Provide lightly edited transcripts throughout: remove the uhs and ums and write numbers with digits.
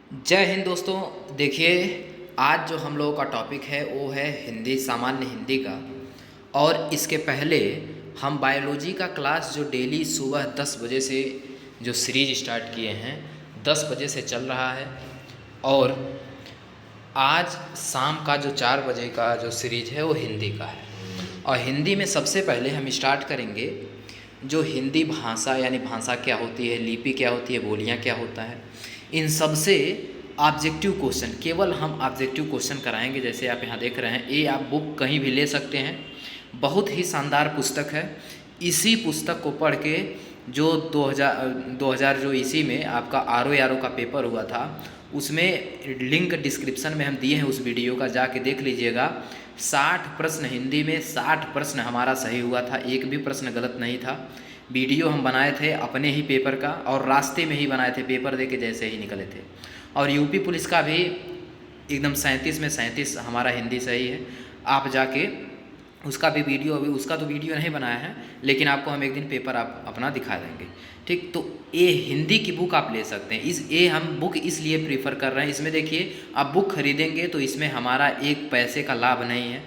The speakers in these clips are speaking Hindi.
जय हिंद दोस्तों। देखिए, आज जो हम लोगों का टॉपिक है वो है हिंदी, सामान्य हिंदी का। और इसके पहले हम बायोलॉजी का क्लास जो डेली सुबह 10 बजे से जो सीरीज स्टार्ट किए हैं, 10 बजे से चल रहा है। और आज शाम का जो 4 बजे का जो सीरीज है वो हिंदी का है। और हिंदी में सबसे पहले हम स्टार्ट करेंगे जो हिंदी भाषा, यानी भाषा क्या होती है, लिपि क्या होती है, बोलियाँ क्या होता है, इन सब से ऑब्जेक्टिव क्वेश्चन, केवल हम ऑब्जेक्टिव क्वेश्चन कराएंगे। जैसे आप यहाँ देख रहे हैं, ये आप बुक कहीं भी ले सकते हैं, बहुत ही शानदार पुस्तक है। इसी पुस्तक को पढ़ के जो 2000 जो इसी में आपका आर ओ का पेपर हुआ था, उसमें लिंक डिस्क्रिप्शन में हम दिए हैं, उस वीडियो का जाके देख लीजिएगा। 60 प्रश्न हिंदी में, 60 प्रश्न हमारा सही हुआ था, एक भी प्रश्न गलत नहीं था। वीडियो हम बनाए थे अपने ही पेपर का, और रास्ते में ही बनाए थे, पेपर दे के जैसे ही निकले थे। और यूपी पुलिस का भी एकदम 37 में 37 हमारा हिंदी सही है। आप जाके उसका भी वीडियो, अभी उसका तो वीडियो नहीं बनाया है, लेकिन आपको हम एक दिन पेपर आप अपना दिखा देंगे। ठीक, तो ये हिंदी की बुक आप ले सकते हैं। ये हम बुक इसलिए प्रीफर कर रहे हैं, इसमें देखिए आप बुक खरीदेंगे तो इसमें हमारा एक पैसे का लाभ नहीं है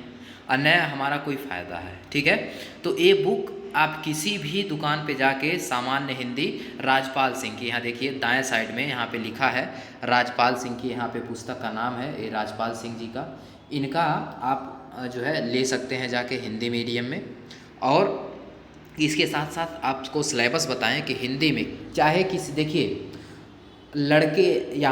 और न हमारा कोई फ़ायदा है। ठीक है, तो ये बुक आप किसी भी दुकान पे जाके सामान्य हिंदी राजपाल सिंह की, यहाँ देखिए दाएं साइड में यहाँ पे लिखा है राजपाल सिंह की, यहाँ पे पुस्तक का नाम है, ये राजपाल सिंह जी का। इनका आप जो है ले सकते हैं जाके हिंदी मीडियम में। और इसके साथ साथ आपको सिलेबस बताएं कि हिंदी में चाहे किसी, देखिए लड़के या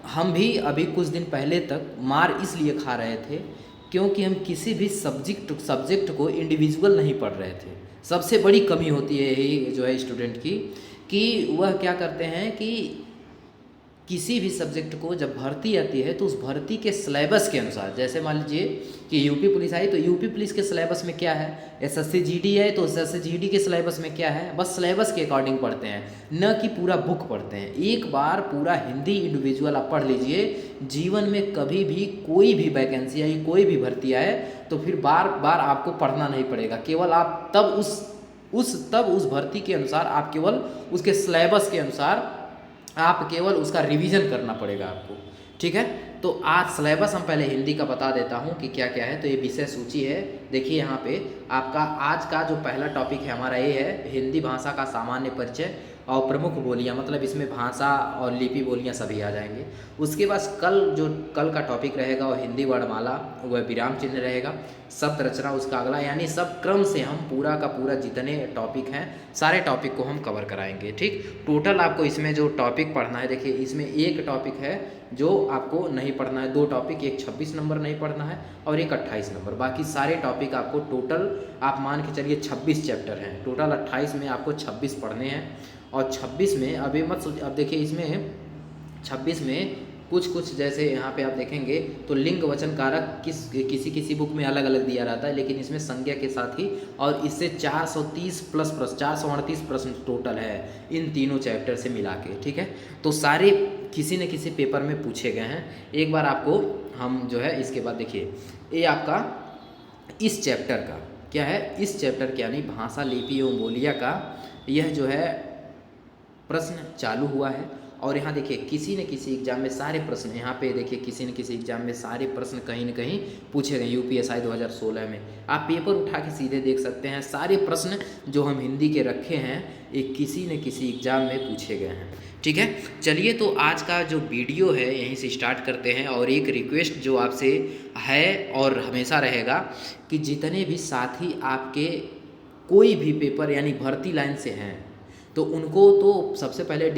हम भी अभी कुछ दिन पहले तक मार इसलिए खा रहे थे क्योंकि हम किसी भी सब्जेक्ट को इंडिविजुअल नहीं पढ़ रहे थे। सबसे बड़ी कमी होती है यही जो है स्टूडेंट की, कि वह क्या करते हैं कि किसी भी सब्जेक्ट को जब भर्ती आती है तो उस भर्ती के सिलेबस के अनुसार, जैसे मान लीजिए कि यूपी पुलिस आई तो यूपी पुलिस के सिलेबस में क्या है, एसएससी जीडी है तो एसएससी जीडी के सिलेबस में क्या है, बस सिलेबस के अकॉर्डिंग पढ़ते हैं, न कि पूरा बुक पढ़ते हैं। एक बार पूरा हिंदी इंडिविजुअल आप पढ़ लीजिए, जीवन में कभी भी कोई भी वैकेंसी आई, कोई भी भर्ती आए तो फिर बार बार आपको पढ़ना नहीं पड़ेगा। केवल आप तब उस भर्ती के अनुसार, आप केवल उसके सिलेबस के अनुसार आप केवल उसका रिवीजन करना पड़ेगा आपको। ठीक है, तो आज सिलेबस हम पहले हिंदी का बता देता हूँ कि क्या क्या है। तो ये विषय सूची है, देखिए यहाँ पे आपका आज का जो पहला टॉपिक है हमारा ये है हिंदी भाषा का सामान्य परिचय और प्रमुख बोलियाँ, मतलब इसमें भाषा और लिपि बोलियाँ सभी आ जाएंगे। उसके बाद कल का टॉपिक रहेगा वो हिंदी वर्णमाला, वह विराम चिन्ह रहेगा। शब्द रचना उसका अगला, यानी सब क्रम से हम पूरा का पूरा जितने टॉपिक हैं सारे टॉपिक को हम कवर कराएंगे। ठीक, टोटल आपको इसमें जो टॉपिक पढ़ना है, देखिए इसमें एक टॉपिक है जो आपको नहीं पढ़ना है, दो टॉपिक, एक 26 नंबर नहीं पढ़ना है और एक 28 नंबर। बाकी सारे टॉपिक आपको टोटल आप मान के चलिए 26 चैप्टर हैं, टोटल 28 में आपको 26 पढ़ने हैं। और 26 में अभी मत सोचिए, अब देखिए इसमें 26 में कुछ जैसे यहाँ पे आप देखेंगे तो लिंग वचन कारक किसी बुक में अलग अलग दिया रहता है, लेकिन इसमें संज्ञा के साथ ही, और इससे 430 प्लस 438 प्रश्न टोटल है इन तीनों चैप्टर से मिला के। ठीक है, तो सारे किसी न किसी पेपर में पूछे गए हैं। एक बार आपको हम जो है इसके बाद देखिए, ये आपका इस चैप्टर का क्या है, इस चैप्टर के यानी भाषा लिपि एवं बोलियाँ का यह जो है प्रश्न चालू हुआ है। और यहाँ देखिए किसी न किसी एग्जाम में सारे प्रश्न, यहाँ पे देखिए किसी न किसी एग्जाम में सारे प्रश्न कहीं न कहीं पूछे गए। यूपीएसआई 2016 में आप पेपर उठा के सीधे देख सकते हैं, सारे प्रश्न जो हम हिंदी के रखे हैं ये किसी न किसी एग्जाम में पूछे गए हैं। ठीक है, चलिए तो आज का जो वीडियो है यहीं से स्टार्ट करते हैं। और एक रिक्वेस्ट जो आपसे है और हमेशा रहेगा कि जितने भी साथी आपके कोई भी पेपर यानी भर्ती लाइन से हैं तो उनको तो सबसे पहले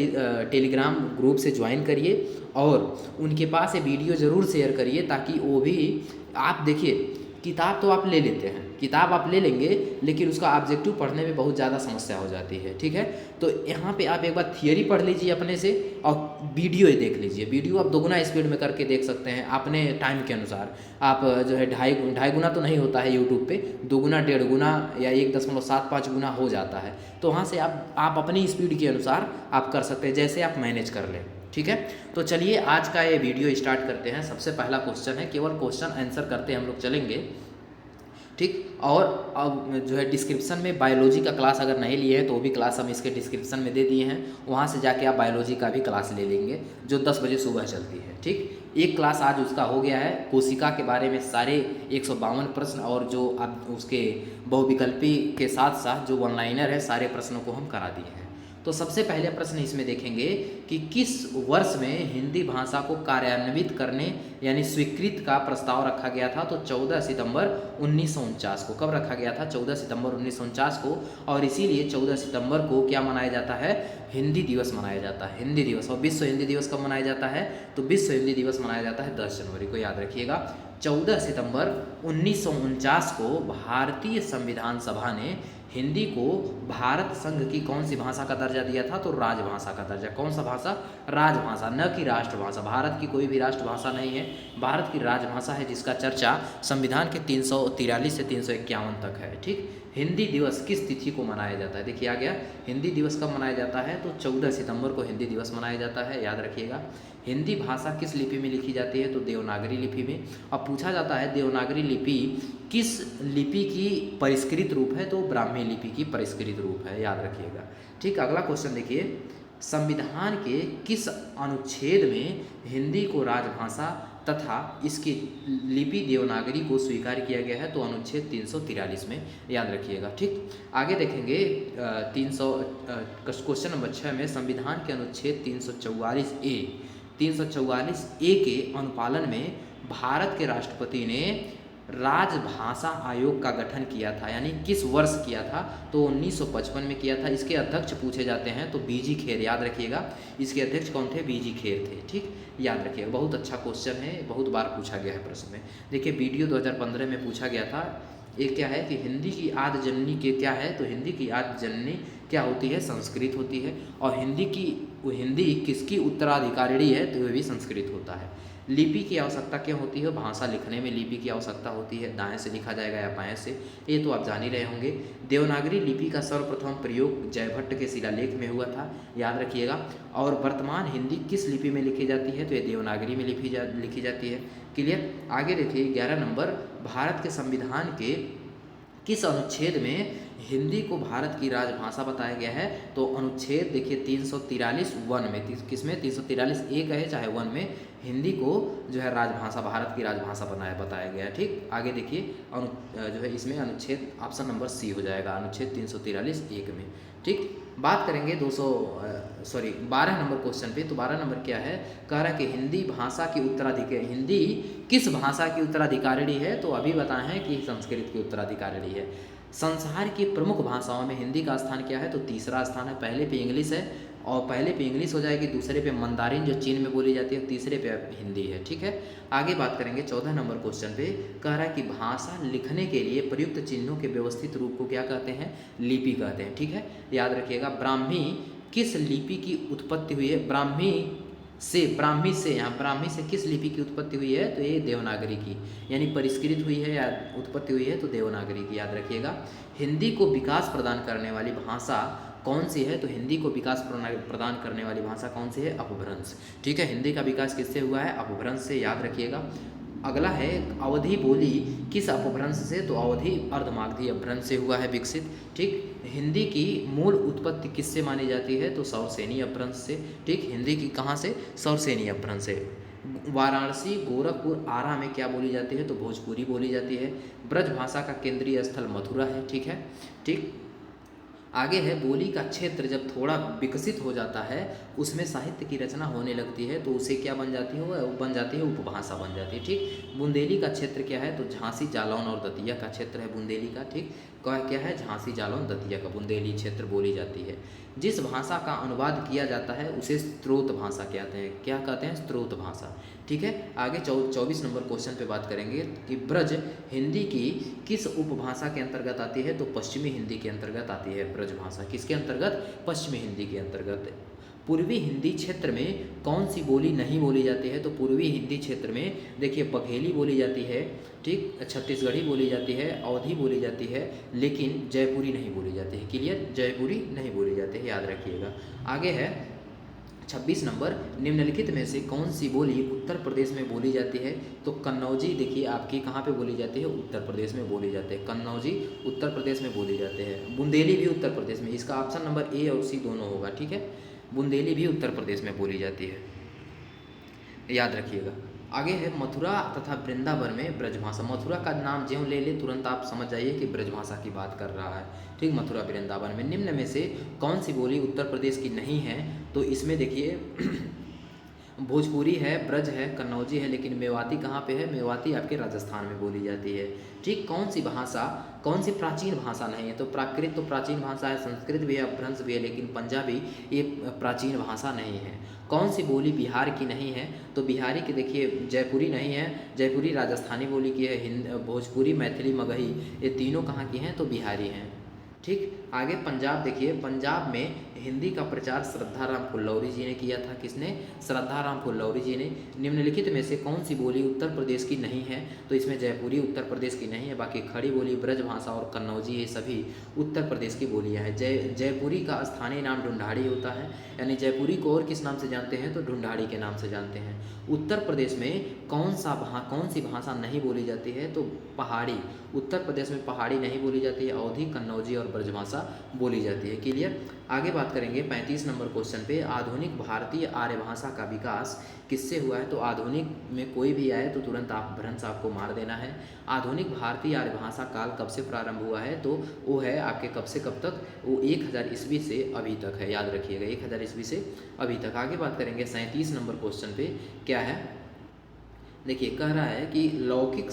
टेलीग्राम ग्रुप से ज्वाइन करिए और उनके पास ये वीडियो ज़रूर शेयर करिए, ताकि वो भी, आप देखिए किताब तो आप ले लेते हैं, किताब आप ले लेंगे लेकिन उसका ऑब्जेक्टिव पढ़ने में बहुत ज़्यादा समस्या हो जाती है। ठीक है, तो यहाँ पे आप एक बार थियरी पढ़ लीजिए अपने से और वीडियो ही देख लीजिए। वीडियो आप दोगुना स्पीड में करके देख सकते हैं अपने टाइम के अनुसार। आप जो है ढाई गुना तो नहीं होता है यूट्यूब पे, 2 गुना 1.5 गुना या 1.75 गुना हो जाता है। तो वहाँ से आप अपनी स्पीड के अनुसार आप कर सकते हैं, जैसे आप मैनेज कर लें। ठीक है, तो चलिए आज का ये वीडियो स्टार्ट करते हैं। सबसे पहला क्वेश्चन है, केवल क्वेश्चन आंसर करते हम लोग चलेंगे। ठीक। और अब जो है डिस्क्रिप्शन में बायोलॉजी का क्लास अगर नहीं लिए हैं तो वो भी क्लास हम इसके डिस्क्रिप्शन में दे दिए हैं, वहाँ से जाके आप बायोलॉजी का भी क्लास ले लेंगे जो 10 बजे सुबह चलती है। ठीक, एक क्लास आज उसका हो गया है, कोशिका के बारे में सारे 152 प्रश्न और जो अब उसके बहुविकल्पी के साथ साथ जो वन लाइनर है सारे प्रश्नों को हम करा दिए हैं। तो सबसे पहले प्रश्न इसमें देखेंगे कि किस वर्ष में हिंदी भाषा को कार्यान्वित करने यानी स्वीकृत का प्रस्ताव रखा गया था। तो 14 सितंबर 1949 को। कब रखा गया था? 14 सितंबर 1949 को। और इसीलिए 14 सितंबर को क्या मनाया जाता है? हिंदी दिवस मनाया जाता है, हिंदी दिवस। और विश्व हिंदी दिवस कब मनाया जाता है? तो विश्व हिंदी दिवस मनाया जाता है 10 जनवरी को, याद रखिएगा। 14 सितंबर 1949 को भारतीय संविधान सभा ने हिंदी को भारत संघ की कौन सी भाषा का दर्जा दिया था? तो राजभाषा का दर्जा। कौन सा भाषा? राजभाषा, न कि राष्ट्रभाषा। भारत की कोई भी राष्ट्रभाषा नहीं है, भारत की राजभाषा है जिसका चर्चा संविधान के 343 से 351 तक है। ठीक, हिंदी दिवस किस तिथि को मनाया जाता है? देखिए आ गया, हिंदी दिवस कब मनाया जाता है? तो 14 सितंबर को हिंदी दिवस मनाया जाता है, याद रखिएगा। हिंदी भाषा किस लिपि में लिखी जाती है? तो देवनागरी लिपि में। अब पूछा जाता है देवनागरी लिपि किस लिपि की परिष्कृत रूप है? तो ब्राह्मी लिपि की परिष्कृत रूप है, याद रखिएगा। ठीक, अगला क्वेश्चन देखिए, संविधान के किस अनुच्छेद में हिंदी को राजभाषा तथा इसकी लिपि देवनागरी को स्वीकार किया गया है? तो अनुच्छेद 343 में, याद रखिएगा। ठीक, आगे देखेंगे 300 क्वेश्चन नंबर 6 में संविधान के अनुच्छेद 344A के अनुपालन में भारत के राष्ट्रपति ने राजभाषा आयोग का गठन किया था, यानी किस वर्ष किया था? तो 1955 में किया था। इसके अध्यक्ष पूछे जाते हैं तो बीजी खेर, याद रखिएगा। इसके अध्यक्ष कौन थे? बीजी खेर थे। ठीक, याद रखिएगा, बहुत अच्छा क्वेश्चन है, बहुत बार पूछा गया है प्रश्न में। देखिए वीडियो 2015 में पूछा गया था। एक क्या है कि हिंदी की आद्य जननी के क्या है? तो हिंदी की आद्य जननी क्या होती है? संस्कृत होती है। और हिंदी किसकी उत्तराधिकारिणी है? तो वह भी संस्कृत होता है। लिपि की आवश्यकता क्या होती है? भाषा लिखने में लिपि की आवश्यकता होती है, दाएं से लिखा जाएगा या बाएं से, ये तो आप जान ही रहे होंगे। देवनागरी लिपि का सर्वप्रथम प्रयोग जयभट्ट के शिलालेख में हुआ था, याद रखिएगा। और वर्तमान हिंदी किस लिपि में लिखी जाती है? तो ये देवनागरी में लिखी जाती है। क्लियर। आगे देखिए 11 नंबर, भारत के संविधान के किस अनुच्छेद में हिंदी को भारत की राजभाषा बताया गया है? तो अनुच्छेद देखिए 343 वन में, किसमें? 343 ए कहे चाहे वन में, हिंदी को जो है राजभाषा, भारत की राजभाषा बताया गया है। ठीक, आगे देखिए जो है इसमें अनुच्छेद ऑप्शन नंबर सी हो जाएगा, अनुच्छेद 343 एक में। ठीक, बात करेंगे 12 नंबर क्वेश्चन पे। तो 12 नंबर क्या है? कह रहा है कि हिंदी भाषा की उत्तराधिकारी, हिंदी किस भाषा की उत्तराधिकारिणी है? तो अभी बताए हैं कि संस्कृत की उत्तराधिकारिणी है। संसार की प्रमुख भाषाओं में हिंदी का स्थान क्या है? तो तीसरा स्थान है। पहले पे इंग्लिश है, और पहले पे इंग्लिश हो जाएगी, दूसरे पे मंदारिन जो चीन में बोली जाती है, तीसरे पे हिंदी है। ठीक है, आगे बात करेंगे 14 नंबर क्वेश्चन पे। कह रहा है कि भाषा लिखने के लिए प्रयुक्त चिन्हों के व्यवस्थित रूप को क्या कहते हैं? लिपि कहते हैं। ठीक है, याद रखिएगा। ब्राह्मी किस लिपि की उत्पत्ति हुई है? ब्राह्मी से किस लिपि की उत्पत्ति हुई है? तो ये देवनागरी की, यानी परिष्कृत हुई है या उत्पत्ति हुई है तो देवनागरी की, याद रखिएगा। हिंदी को विकास प्रदान करने वाली भाषा कौन सी है? तो हिंदी को विकास प्रदान करने वाली भाषा कौन सी है? अपभ्रंश। ठीक है, हिंदी का विकास किससे हुआ है? अपभ्रंश से, याद रखिएगा। अगला है अवधी बोली किस अपभ्रंश से? तो अवधी अर्धमागधी अपभ्रंश से हुआ है विकसित। ठीक, हिंदी की मूल उत्पत्ति किससे मानी जाती है? तो सौरसेनी अपभ्रंश से। ठीक, हिंदी की कहाँ से? सौरसेनी अपभ्रंश से। वाराणसी, गोरखपुर, आरा में क्या बोली जाती है? तो भोजपुरी बोली जाती है। ब्रज भाषा का केंद्रीय स्थल मथुरा है। ठीक है, ठीक, आगे है बोली का क्षेत्र जब थोड़ा विकसित हो जाता है, उसमें साहित्य की रचना होने लगती है, तो उसे क्या बन जाती है? वो बन जाती है उपभाषा बन जाती है। ठीक, बुंदेली का क्षेत्र क्या है? तो झांसी, जालौन और दतिया का क्षेत्र है बुंदेली का। ठीक, क्या है? झांसी, जालौन, दतिया का बुंदेली क्षेत्र बोली जाती है। जिस भाषा का अनुवाद किया जाता है उसे स्त्रोत भाषा कहते हैं। क्या कहते हैं? स्त्रोत भाषा। ठीक है, आगे 24 नंबर क्वेश्चन पे बात करेंगे कि ब्रज हिंदी की किस उपभाषा के अंतर्गत आती है? तो पश्चिमी हिंदी के अंतर्गत आती है ब्रज भाषा। किसके अंतर्गत? पश्चिमी हिंदी के अंतर्गत। पूर्वी हिंदी क्षेत्र में कौन सी बोली नहीं बोली जाती है? तो पूर्वी हिंदी क्षेत्र में देखिए बघेली बोली जाती है, ठीक, छत्तीसगढ़ी बोली जाती है, अवधी बोली जाती है, लेकिन जयपुरी नहीं बोली जाती है। क्लियर, जयपुरी नहीं बोली जाती है, याद रखिएगा। आगे है 26 नंबर, निम्नलिखित में से कौन सी बोली उत्तर प्रदेश में बोली जाती है? तो कन्नौजी देखिए आपकी कहाँ पे बोली जाती है? उत्तर प्रदेश में बोली जाती है। कन्नौजी उत्तर प्रदेश में बोली जाते हैं। बुंदेली भी उत्तर प्रदेश में, इसका ऑप्शन नंबर ए और सी दोनों होगा, ठीक है। बुंदेली भी उत्तर प्रदेश में बोली जाती है, याद रखिएगा। आगे है मथुरा तथा वृंदावन में ब्रजभाषा। मथुरा का नाम ज्यों ले ले तुरंत आप समझ जाइए कि ब्रजभाषा की बात कर रहा है, ठीक। मथुरा वृंदावन में निम्न में से कौन सी बोली उत्तर प्रदेश की नहीं है? तो इसमें देखिए भोजपुरी है, ब्रज है, कन्नौजी है, लेकिन मेवाती कहाँ पे है? मेवाती आपके राजस्थान में बोली जाती है, ठीक। कौन सी भाषा, कौन सी प्राचीन भाषा नहीं है? तो प्राकृत तो प्राचीन भाषा है, संस्कृत भी है, अपभ्रंश भी है, लेकिन पंजाबी ये प्राचीन भाषा नहीं है। कौन सी बोली बिहार की नहीं है? तो बिहारी की देखिए जयपुरी नहीं है, जयपुरी राजस्थानी बोली की है। भोजपुरी, मैथिली, मगही ये तीनों कहाँ की हैं? तो बिहारी हैं, ठीक। आगे पंजाब देखिए, पंजाब में हिंदी का प्रचार श्रद्धाराम फुल्लौरी जी ने किया था। किसने? श्रद्धाराम फुल्लौरी जी ने। निम्नलिखित में से कौन सी बोली उत्तर प्रदेश की नहीं है? तो इसमें जयपुरी उत्तर प्रदेश की नहीं है, बाकी खड़ी बोली, ब्रजभाषा और कन्नौजी ये सभी उत्तर प्रदेश की बोलियां हैं। जयपुरी का स्थानीय नाम ढूंढाड़ी होता है, यानी जयपुरी को और किस नाम से जानते हैं? तो ढूंढाड़ी के नाम से जानते हैं। उत्तर प्रदेश में कौन सी भाषा नहीं बोली जाती है? तो पहाड़ी। उत्तर प्रदेश में पहाड़ी नहीं बोली जाती है, अवधी, कन्नौजी और ब्रजभाषा बोली जाती है, क्लियर। आगे बात करेंगे 35 नंबर क्वेश्चन पे, आधुनिक भारतीय आर्य भाषा का विकास किससे हुआ है? तो आधुनिक में कोई भी आए तो तुरंत आप भ्रंश आपको मार देना है। आधुनिक भारतीय आर्य भाषा काल कब से प्रारंभ हुआ है? तो वो है आपके कब से कब तक? वो 1000 ईस्वी से अभी तक है, याद रखिएगा, 1000 ईस्वी से अभी तक। आगे बात करेंगे 37 नंबर क्वेश्चन पे, क्या है? देखिए कह रहा है कि लौकिक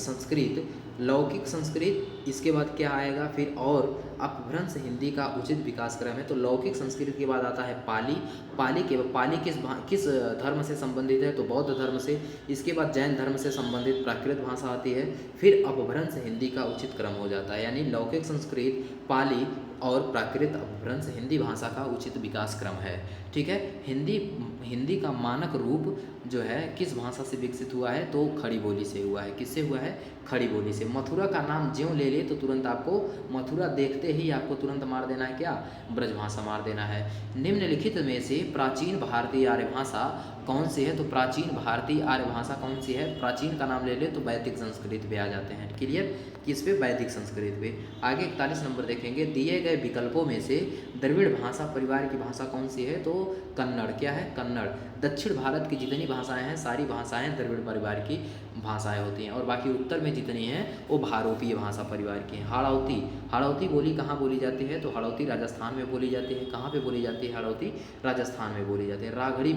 संस्कृत, इसके बाद क्या आएगा फिर? और अपभ्रंश हिंदी का उचित विकास क्रम है। तो लौकिक संस्कृत के बाद आता है पाली। पाली किस धर्म से संबंधित है? तो बौद्ध धर्म से। इसके बाद जैन धर्म से संबंधित प्राकृत भाषा आती है, फिर अपभ्रंश हिंदी का उचित क्रम हो जाता है, यानी लौकिक संस्कृत, पाली और प्राकृत अपभ्रंश हिंदी भाषा का उचित विकास क्रम है, ठीक है। हिंदी का मानक रूप जो है किस भाषा से विकसित हुआ है? तो खड़ी बोली से हुआ है। किससे हुआ है? खड़ी बोली से। मथुरा का नाम ज्यों ले ले तो तुरंत आपको मथुरा देखते ही आपको तुरंत मार देना है, क्या? ब्रजभाषा मार देना है। निम्नलिखित में से प्राचीन भारतीय आर्य भाषा कौन सी है? तो प्राचीन भारतीय आर्य भाषा कौन सी है? प्राचीन का नाम ले ले तो वैदिक संस्कृत पे आ जाते हैं, क्लियर। किस पे? वैदिक संस्कृत पे। आगे 41 नंबर देखेंगे, दिए गए विकल्पों में से द्रविड़ भाषा परिवार की भाषा कौन सी है? तो कन्नड़। क्या है? कन्नड़। दक्षिण भारत की जितनी भाषाएं हैं सारी भाषाएं द्रविड़ परिवार की भाषाएं होती हैं, और बाकी उत्तर में जितनी हैं वो भारोपीय भाषा परिवार की हैं। हाड़ौती बोली कहाँ बोली जाती है? तो हाड़ौती राजस्थान में बोली जाती है। कहाँ पे बोली जाती है हाड़ौती? राजस्थान में बोली जाती है। राघड़ी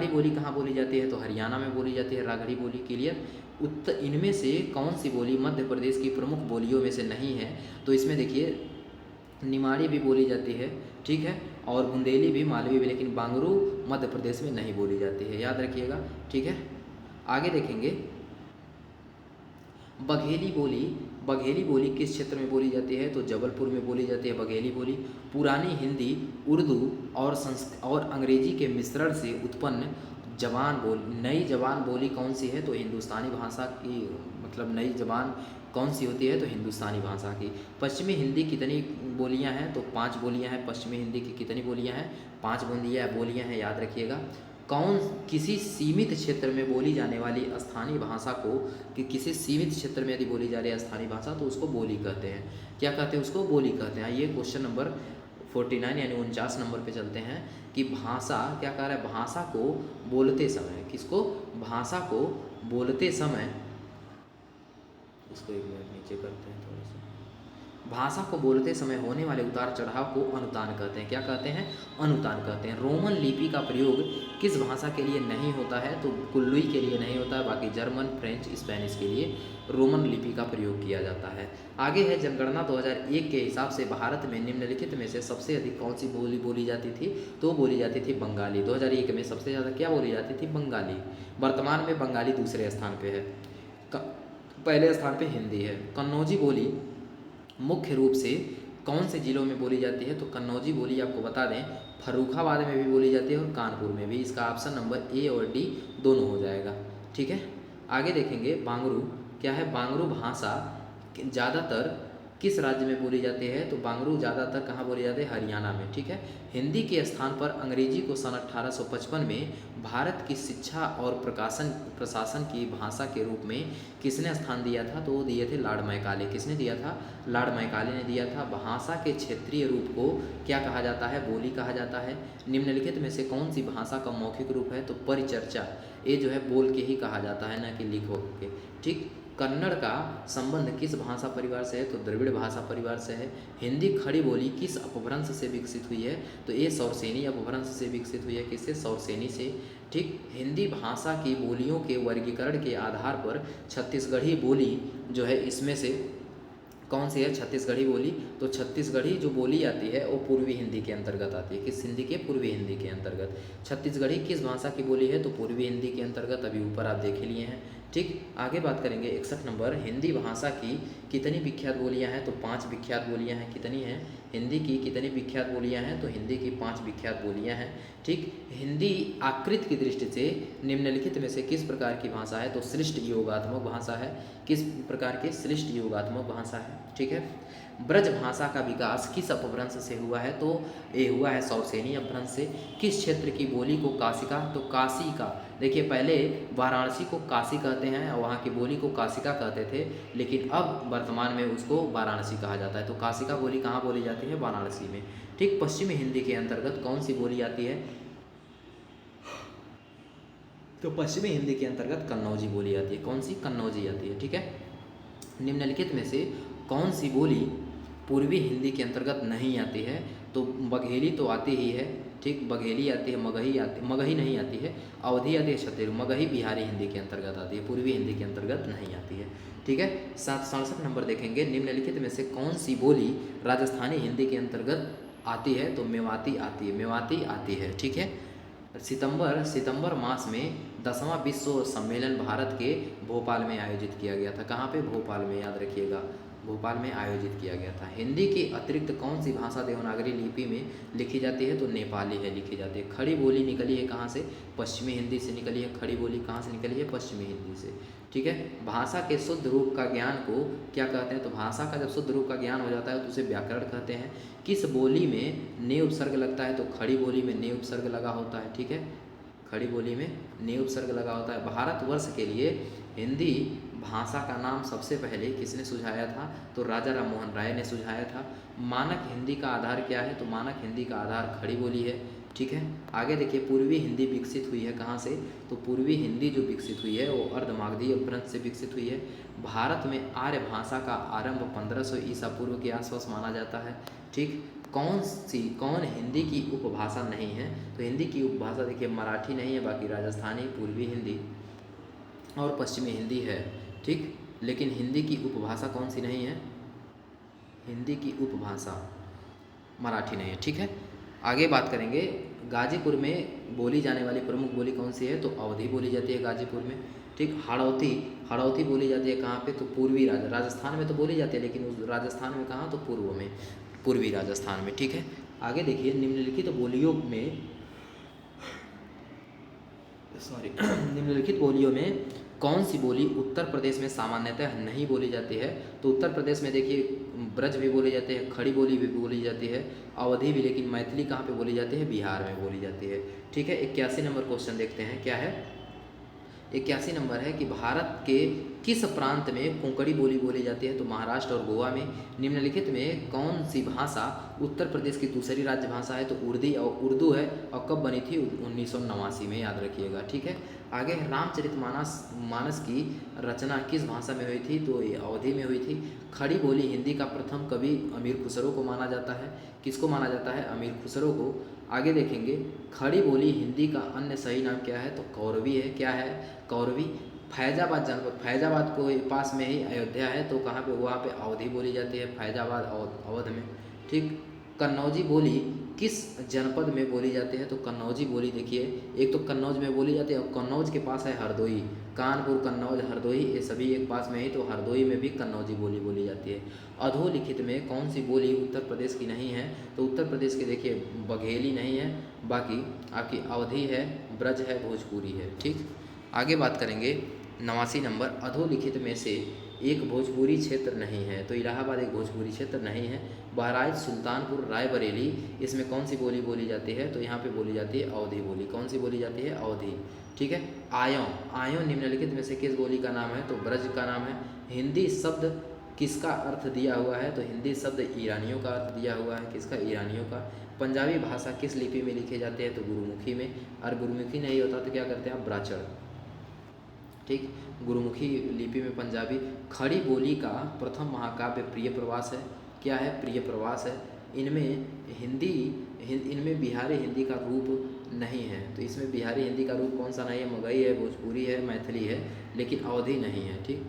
बोली कहाँ बोली जाती है? तो हरियाणा में बोली जाती है राघड़ी बोली, क्लियर। इनमें से कौन सी बोली मध्य प्रदेश की प्रमुख बोलियों में से नहीं है? तो इसमें देखिए निमाड़ी भी बोली जाती है, ठीक है, और बुंदेली भी, मालवी भी, लेकिन बांगरू मध्य प्रदेश में नहीं बोली जाती है, याद रखिएगा, ठीक है। आगे देखेंगे बघेली बोली किस क्षेत्र में बोली जाती है? तो जबलपुर में बोली जाती है बघेली बोली। पुरानी हिंदी, उर्दू और अंग्रेजी के मिश्रण से उत्पन्न नई जबान बोली कौन सी है? तो हिंदुस्तानी भाषा की, मतलब नई जबान कौन सी होती है? तो हिंदुस्तानी भाषा की। पश्चिमी हिंदी कितनी बोलियां हैं? तो 5 बोलियां हैं। पश्चिमी हिंदी की कितनी बोलियां हैं? 5 बोलियां हैं, याद रखिएगा। किसी सीमित क्षेत्र में बोली जाने वाली स्थानीय भाषा को, कि किसी सीमित क्षेत्र में यदि बोली जा रही है स्थानीय भाषा तो उसको बोली कहते हैं। क्या कहते हैं? उसको बोली कहते हैं। ये क्वेश्चन नंबर 49 यानी 49 नंबर पे चलते हैं कि भाषा, क्या कह रहा है? भाषा को बोलते समय, किसको? भाषा को बोलते समय, इसको एक मिनट नीचे करते हैं थोड़ा सा। भाषा को बोलते समय होने वाले उतार चढ़ाव को अनुतान कहते हैं। क्या कहते हैं? अनुतान कहते हैं। रोमन लिपि का प्रयोग किस भाषा के लिए नहीं होता है? तो कुल्लुई के लिए नहीं होता है, बाकी जर्मन, फ्रेंच, स्पेनिश के लिए रोमन लिपि का प्रयोग किया जाता है। आगे है जनगणना 2001 के हिसाब से भारत में निम्नलिखित में से सबसे अधिक कौन सी बोली बोली जाती थी? तो बोली जाती थी बंगाली। 2001 में सबसे ज़्यादा क्या बोली जाती थी? बंगाली। वर्तमान में बंगाली दूसरे स्थान पर है, पहले स्थान पे हिंदी है। कन्नौजी बोली मुख्य रूप से कौन से ज़िलों में बोली जाती है? तो कन्नौजी बोली आपको बता दें फर्रुखाबाद में भी बोली जाती है और कानपुर में भी। इसका ऑप्शन नंबर ए और डी दोनों हो जाएगा, ठीक है। आगे देखेंगे बांगरू। क्या है? बांगरू भाषा ज़्यादातर किस राज्य में बोली जाती है? तो बांगरू ज़्यादातर कहाँ बोली जाती है? हरियाणा में। ठीक है। हिंदी के स्थान पर अंग्रेजी को सन 1855 में भारत की शिक्षा और प्रशासन की भाषा के रूप में किसने स्थान दिया था? तो वो दिए थे लॉर्ड मैकाले। किसने दिया था? लॉर्ड मैकाले ने दिया था। भाषा के क्षेत्रीय रूप को क्या कहा जाता है? बोली कहा जाता है। निम्नलिखित में से कौन सी भाषा का मौखिक रूप है? तो परिचर्चा। ये जो है बोल के ही कहा जाता है, ना कि लिखो के। ठीक। कन्नड़ का संबंध किस भाषा परिवार से है? तो द्रविड़ भाषा परिवार से है। हिंदी खड़ी बोली किस अपभ्रंश से विकसित हुई है? तो ये सौरसेनी अपभ्रंश से विकसित हुई है। किससे? सौरसेनी से। ठीक। हिंदी भाषा की बोलियों के वर्गीकरण के आधार पर छत्तीसगढ़ी बोली जो है इसमें से कौन सी है? छत्तीसगढ़ी बोली। तो छत्तीसगढ़ी जो बोली आती है वो पूर्वी हिंदी के अंतर्गत आती है। किस हिंदी के? पूर्वी हिंदी के अंतर्गत। छत्तीसगढ़ी किस भाषा की बोली है? तो पूर्वी हिंदी के अंतर्गत। अभी ऊपर आप देख ही लिए हैं। ठीक। आगे बात करेंगे 61 नंबर। हिंदी भाषा की कितनी विख्यात बोलियां हैं? तो 5 विख्यात बोलियां हैं। कितनी हैं? हिंदी की कितनी विख्यात बोलियां हैं? तो हिंदी की 5 विख्यात बोलियां हैं। ठीक। हिंदी आकृति की दृष्टि से निम्नलिखित में से किस प्रकार की भाषा है? तो श्लिष्ट योगात्मक भाषा है। किस प्रकार की? श्लिष्ट योगात्मक भाषा है। ठीक है। ब्रज भाषा का विकास किस अपभ्रंश से हुआ है? तो ये हुआ है सौरसेनी अपभ्रंश से। किस क्षेत्र की बोली को काशिका? तो काशी का। देखिए पहले वाराणसी को काशी कहते हैं और वहाँ की बोली को काशिका कहते थे, लेकिन अब वर्तमान में उसको वाराणसी कहा जाता है। तो काशिका बोली कहाँ बोली जाती है? वाराणसी में। ठीक। पश्चिमी हिंदी के अंतर्गत कौन सी बोली आती है? तो पश्चिमी हिंदी के अंतर्गत कन्नौजी बोली आती है। कौन सी? कन्नौजी आती है। ठीक है। निम्नलिखित में से कौन सी बोली पूर्वी हिंदी के अंतर्गत नहीं आती है? तो बघेली तो आती ही है। ठीक। बघेली आती है, मगही नहीं आती है, अवधी आती है, छत्तीसगढ़ी। मगही बिहारी हिंदी के अंतर्गत आती है, पूर्वी हिंदी के अंतर्गत नहीं आती है। ठीक है। 67 नंबर देखेंगे। निम्नलिखित में से कौन सी बोली राजस्थानी हिंदी के अंतर्गत आती है? तो मेवाती आती है। मेवाती आती है। ठीक है। सितंबर मास में 10वां विश्व सम्मेलन भारत के भोपाल में आयोजित किया गया था। कहाँ पे? भोपाल में। याद रखिएगा, भोपाल में आयोजित किया गया था। हिंदी के अतिरिक्त कौन सी भाषा देवनागरी लिपि में लिखी जाती है? तो नेपाली है लिखी जाती है। खड़ी बोली निकली है कहाँ से? पश्चिमी हिंदी से निकली है। खड़ी बोली कहाँ से निकली है? पश्चिमी हिंदी से। ठीक है। भाषा के शुद्ध रूप का ज्ञान को क्या कहते हैं? तो भाषा का जब शुद्ध रूप का ज्ञान हो जाता है तो उसे व्याकरण कहते हैं। किस बोली में ने उपसर्ग लगता है? तो खड़ी बोली में ने उपसर्ग लगा होता है। ठीक है। खड़ी बोली में ने उपसर्ग लगा होता है। भारतवर्ष के लिए हिंदी भाषा का नाम सबसे पहले किसने सुझाया था? तो राजा राममोहन राय ने सुझाया था। मानक हिंदी का आधार क्या है? तो मानक हिंदी का आधार खड़ी बोली है। ठीक है। आगे देखिए, पूर्वी हिंदी विकसित हुई है कहाँ से? तो पूर्वी हिंदी जो विकसित हुई है वो अर्धमागधी अपभ्रंश से विकसित हुई है। भारत में आर्य भाषा का आरंभ 1500 ईसा पूर्व के आसपास माना जाता है। ठीक। कौन हिंदी की उपभाषा नहीं है? तो हिंदी की उपभाषा देखिए मराठी नहीं है, बाकी राजस्थानी, पूर्वी हिंदी और पश्चिमी हिंदी है। ठीक। लेकिन हिंदी की उपभाषा कौन सी नहीं है? हिंदी की उपभाषा मराठी नहीं है। ठीक है। आगे बात करेंगे, गाजीपुर में बोली जाने वाली प्रमुख बोली कौन सी है? तो अवधी बोली जाती है गाजीपुर में। ठीक। हाड़ौती बोली जाती है कहाँ पे? तो पूर्वी राजस्थान में तो बोली जाती है, लेकिन उस राजस्थान में कहाँ? तो पूर्व में, पूर्वी राजस्थान में। ठीक है। आगे देखिए, निम्नलिखित बोलियों में कौन सी बोली उत्तर प्रदेश में सामान्यतः नहीं बोली जाती है? तो उत्तर प्रदेश में देखिए ब्रज भी बोली जाती है, खड़ी बोली भी बोली जाती है, अवधी भी, लेकिन मैथिली कहाँ पे बोली जाती है? बिहार में बोली जाती है। ठीक है। 81 नंबर क्वेश्चन देखते हैं क्या है। 81 नंबर है कि भारत के किस प्रांत में कोंकणी बोली बोली जाती है? तो महाराष्ट्र और गोवा में। निम्नलिखित में कौन सी भाषा उत्तर प्रदेश की दूसरी राज्य भाषा है? तो उर्दू है। और कब बनी थी? 1989 में। याद रखिएगा। ठीक है। आगे, रामचरितमानस की रचना किस भाषा में हुई थी? तो ये अवधी में हुई थी। खड़ी बोली हिंदी का प्रथम कवि अमीर खुसरो को माना जाता है। किसको माना जाता है? अमीर खुसरो को। आगे देखेंगे, खड़ी बोली हिंदी का अन्य सही नाम क्या है? तो कौरवी है। क्या है? कौरवी। फैजाबाद जनपद, फैजाबाद को पास में ही अयोध्या है, तो कहाँ पे? वहाँ पे अवधी बोली जाती है, फैजाबाद और अवध में। ठीक। कन्नौजी बोली किस जनपद में बोली जाती है? तो कन्नौजी बोली देखिए, एक तो कन्नौज में बोली जाती है और कन्नौज के पास है हरदोई। कानपुर, कन्नौज, हरदोई ये सभी एक पास में ही, तो हरदोई में भी कन्नौजी बोली बोली जाती है। अधोलिखित में कौन सी बोली उत्तर प्रदेश की नहीं है? तो उत्तर प्रदेश के देखिए बघेली नहीं है, बाकी आपकी अवधी है, ब्रज है, भोजपुरी है। ठीक। आगे बात करेंगे 89 नंबर, अधोलिखित में से एक भोजपुरी क्षेत्र नहीं है, तो इलाहाबाद एक भोजपुरी क्षेत्र नहीं है। बहराइच, सुल्तानपुर, रायबरेली, इसमें कौन सी बोली बोली जाती है? तो यहाँ पे बोली जाती है अवधी बोली। कौन सी बोली जाती है? अवधी। ठीक है। आयों, आयों निम्नलिखित में से किस बोली का नाम है? तो ब्रज का नाम है। हिंदी शब्द किसका अर्थ दिया हुआ है? तो हिंदी शब्द ईरानियों का अर्थ दिया हुआ है। किसका? ईरानियों का। पंजाबी भाषा किस लिपि में लिखे जाते हैं? तो गुरुमुखी में। और गुरुमुखी नहीं होता तो क्या करते हैं आप? ब्राचड़। ठीक, गुरुमुखी लिपि में पंजाबी। खड़ी बोली का प्रथम महाकाव्य प्रिय प्रवास है। क्या है? प्रिय प्रवास है। इनमें इनमें बिहारी हिंदी का रूप नहीं है, तो इसमें बिहारी हिंदी का रूप कौन सा नहीं है? मगही है, भोजपुरी है, मैथिली है, लेकिन अवधी नहीं है। ठीक,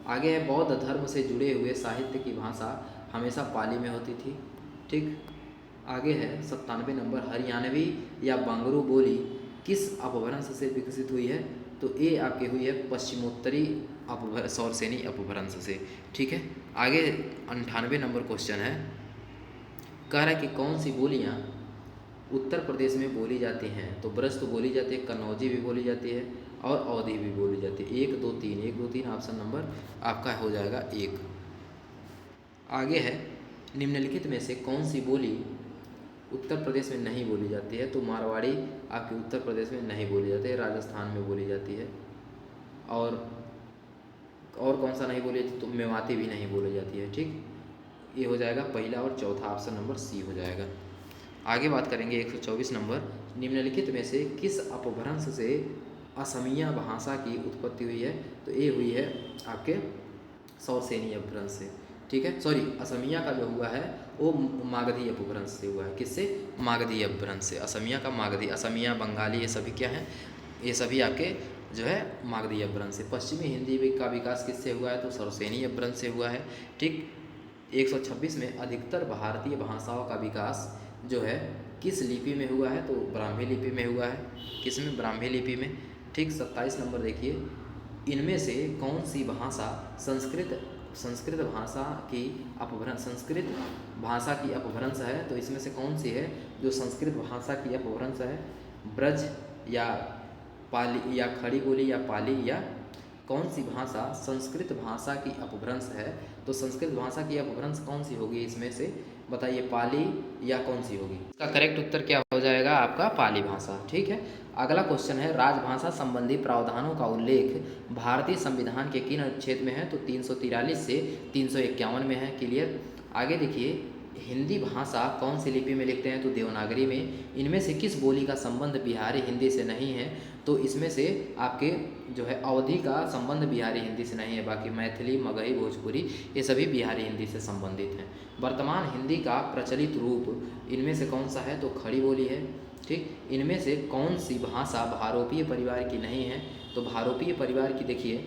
आगे है बौद्ध धर्म से जुड़े हुए साहित्य की भाषा हमेशा पाली में होती थी। ठीक, आगे है 97 नंबर, हरियाणवी या बांगरू बोली किस अपभ्रंश से विकसित हुई है? तो ये आपकी हुई है पश्चिमोत्तरी सौरसेनी अपभ्रंश से। ठीक है। आगे 98 नंबर क्वेश्चन है, कह रहा है कि कौन सी बोलियाँ उत्तर प्रदेश में बोली जाती हैं? तो ब्रज तो बोली जाती है, कन्नौजी भी बोली जाती है और अवधी भी बोली जाती है। 1 2 3, 1 2 3 ऑप्शन नंबर आपका हो जाएगा 1। आगे है निम्नलिखित में से कौन सी बोली उत्तर प्रदेश में नहीं बोली जाती है? तो मारवाड़ी आपके उत्तर प्रदेश में नहीं बोली जाती है, राजस्थान में बोली जाती है। और कौन सा नहीं बोली जाती? तो मेवाती भी नहीं बोली जाती है। ठीक, ये हो जाएगा पहला और चौथा, ऑप्शन नंबर सी हो जाएगा। आगे बात करेंगे 124 नंबर, निम्नलिखित में से किस अपभ्रंश से असमिया भाषा की उत्पत्ति हुई है? तो ये हुई है आपके सौरसेनी अपभ्रंश से। ठीक है, सॉरी, असमिया का जो हुआ है वो मागधी अपभ्रंश से हुआ है। किससे? मागधी अपभ्रंश से। असमिया का मागधी, असमिया, बंगाली, ये सभी क्या है? ये सभी आपके जो है मागधी अपभ्रंश से। पश्चिमी हिंदी का विकास किससे हुआ है? तो सौरसेनी अपभ्रंश से हुआ है। ठीक, 126 में अधिकतर भारतीय भाषाओं का विकास जो है किस लिपि में हुआ है? तो ब्राह्मी लिपि में हुआ है। किस में? ब्राह्मी लिपि में। ठीक, 27 नंबर देखिए, इनमें से कौन सी भाषा संस्कृत भाषा की अपभ्रंश है? तो इसमें से कौन सी है जो संस्कृत भाषा की अपभ्रंश है? ब्रज या पाली या खड़ी बोली या पाली, या कौन सी भाषा संस्कृत भाषा की अपभ्रंश है? तो संस्कृत भाषा की अपभ्रंश कौन सी होगी इसमें से? बताइए, पाली या कौन सी होगी? इसका करेक्ट उत्तर क्या हो जाएगा आपका? पाली भाषा। ठीक है। अगला क्वेश्चन है, राजभाषा संबंधी प्रावधानों का उल्लेख भारतीय संविधान के किन अनुच्छेद में है? तो 343 से 351 में है। क्लियर। आगे देखिए, हिंदी भाषा कौन सी लिपि में लिखते हैं? तो देवनागरी में। इनमें से किस बोली का संबंध बिहारी हिंदी से नहीं है? तो इसमें से आपके जो है अवधी का संबंध बिहारी हिंदी से नहीं है, बाकी मैथिली, मगही, भोजपुरी ये सभी बिहारी हिंदी से संबंधित हैं। वर्तमान हिंदी का प्रचलित रूप इनमें से कौन सा है? तो खड़ी बोली है। ठीक, इनमें से कौन सी भाषा भारोपीय परिवार की नहीं है? तो भारोपीय परिवार की देखिए,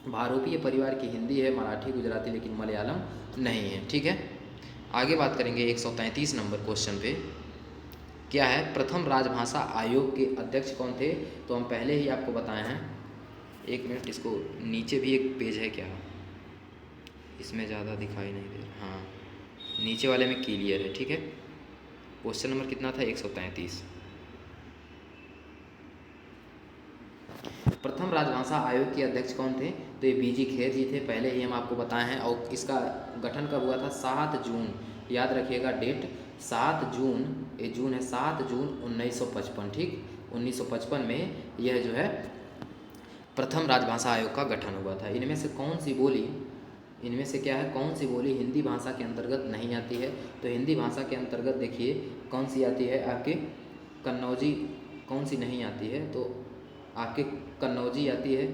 भारोपीय परिवार की हिंदी है, मराठी, गुजराती, लेकिन मलयालम नहीं है। ठीक है। आगे बात करेंगे 133 नंबर क्वेश्चन पे, क्या है? प्रथम राजभाषा आयोग के अध्यक्ष कौन थे? तो हम पहले ही आपको बताए हैं। 1 मिनट, इसको नीचे भी एक पेज है क्या? इसमें ज़्यादा दिखाई नहीं दे रहा। हाँ, नीचे वाले में क्लियर है। ठीक है। क्वेश्चन नंबर कितना था? 133। प्रथम राजभाषा आयोग के अध्यक्ष कौन थे? तो ये बीजी खेर जी थे, पहले ही हम आपको बताए हैं। और इसका गठन कब हुआ था? 7 जून, याद रखिएगा डेट, 7 जून, ये जून है, 7 जून 1955। ठीक, 1955 में यह जो है प्रथम राजभाषा आयोग का गठन हुआ था। इनमें से कौन सी बोली, इनमें से क्या है, कौन सी बोली हिंदी भाषा के अंतर्गत नहीं आती है? तो हिंदी भाषा के अंतर्गत देखिए कौन सी आती है आपके? कन्नौजी कौन सी नहीं आती है? तो आपके कन्नौजी आती है,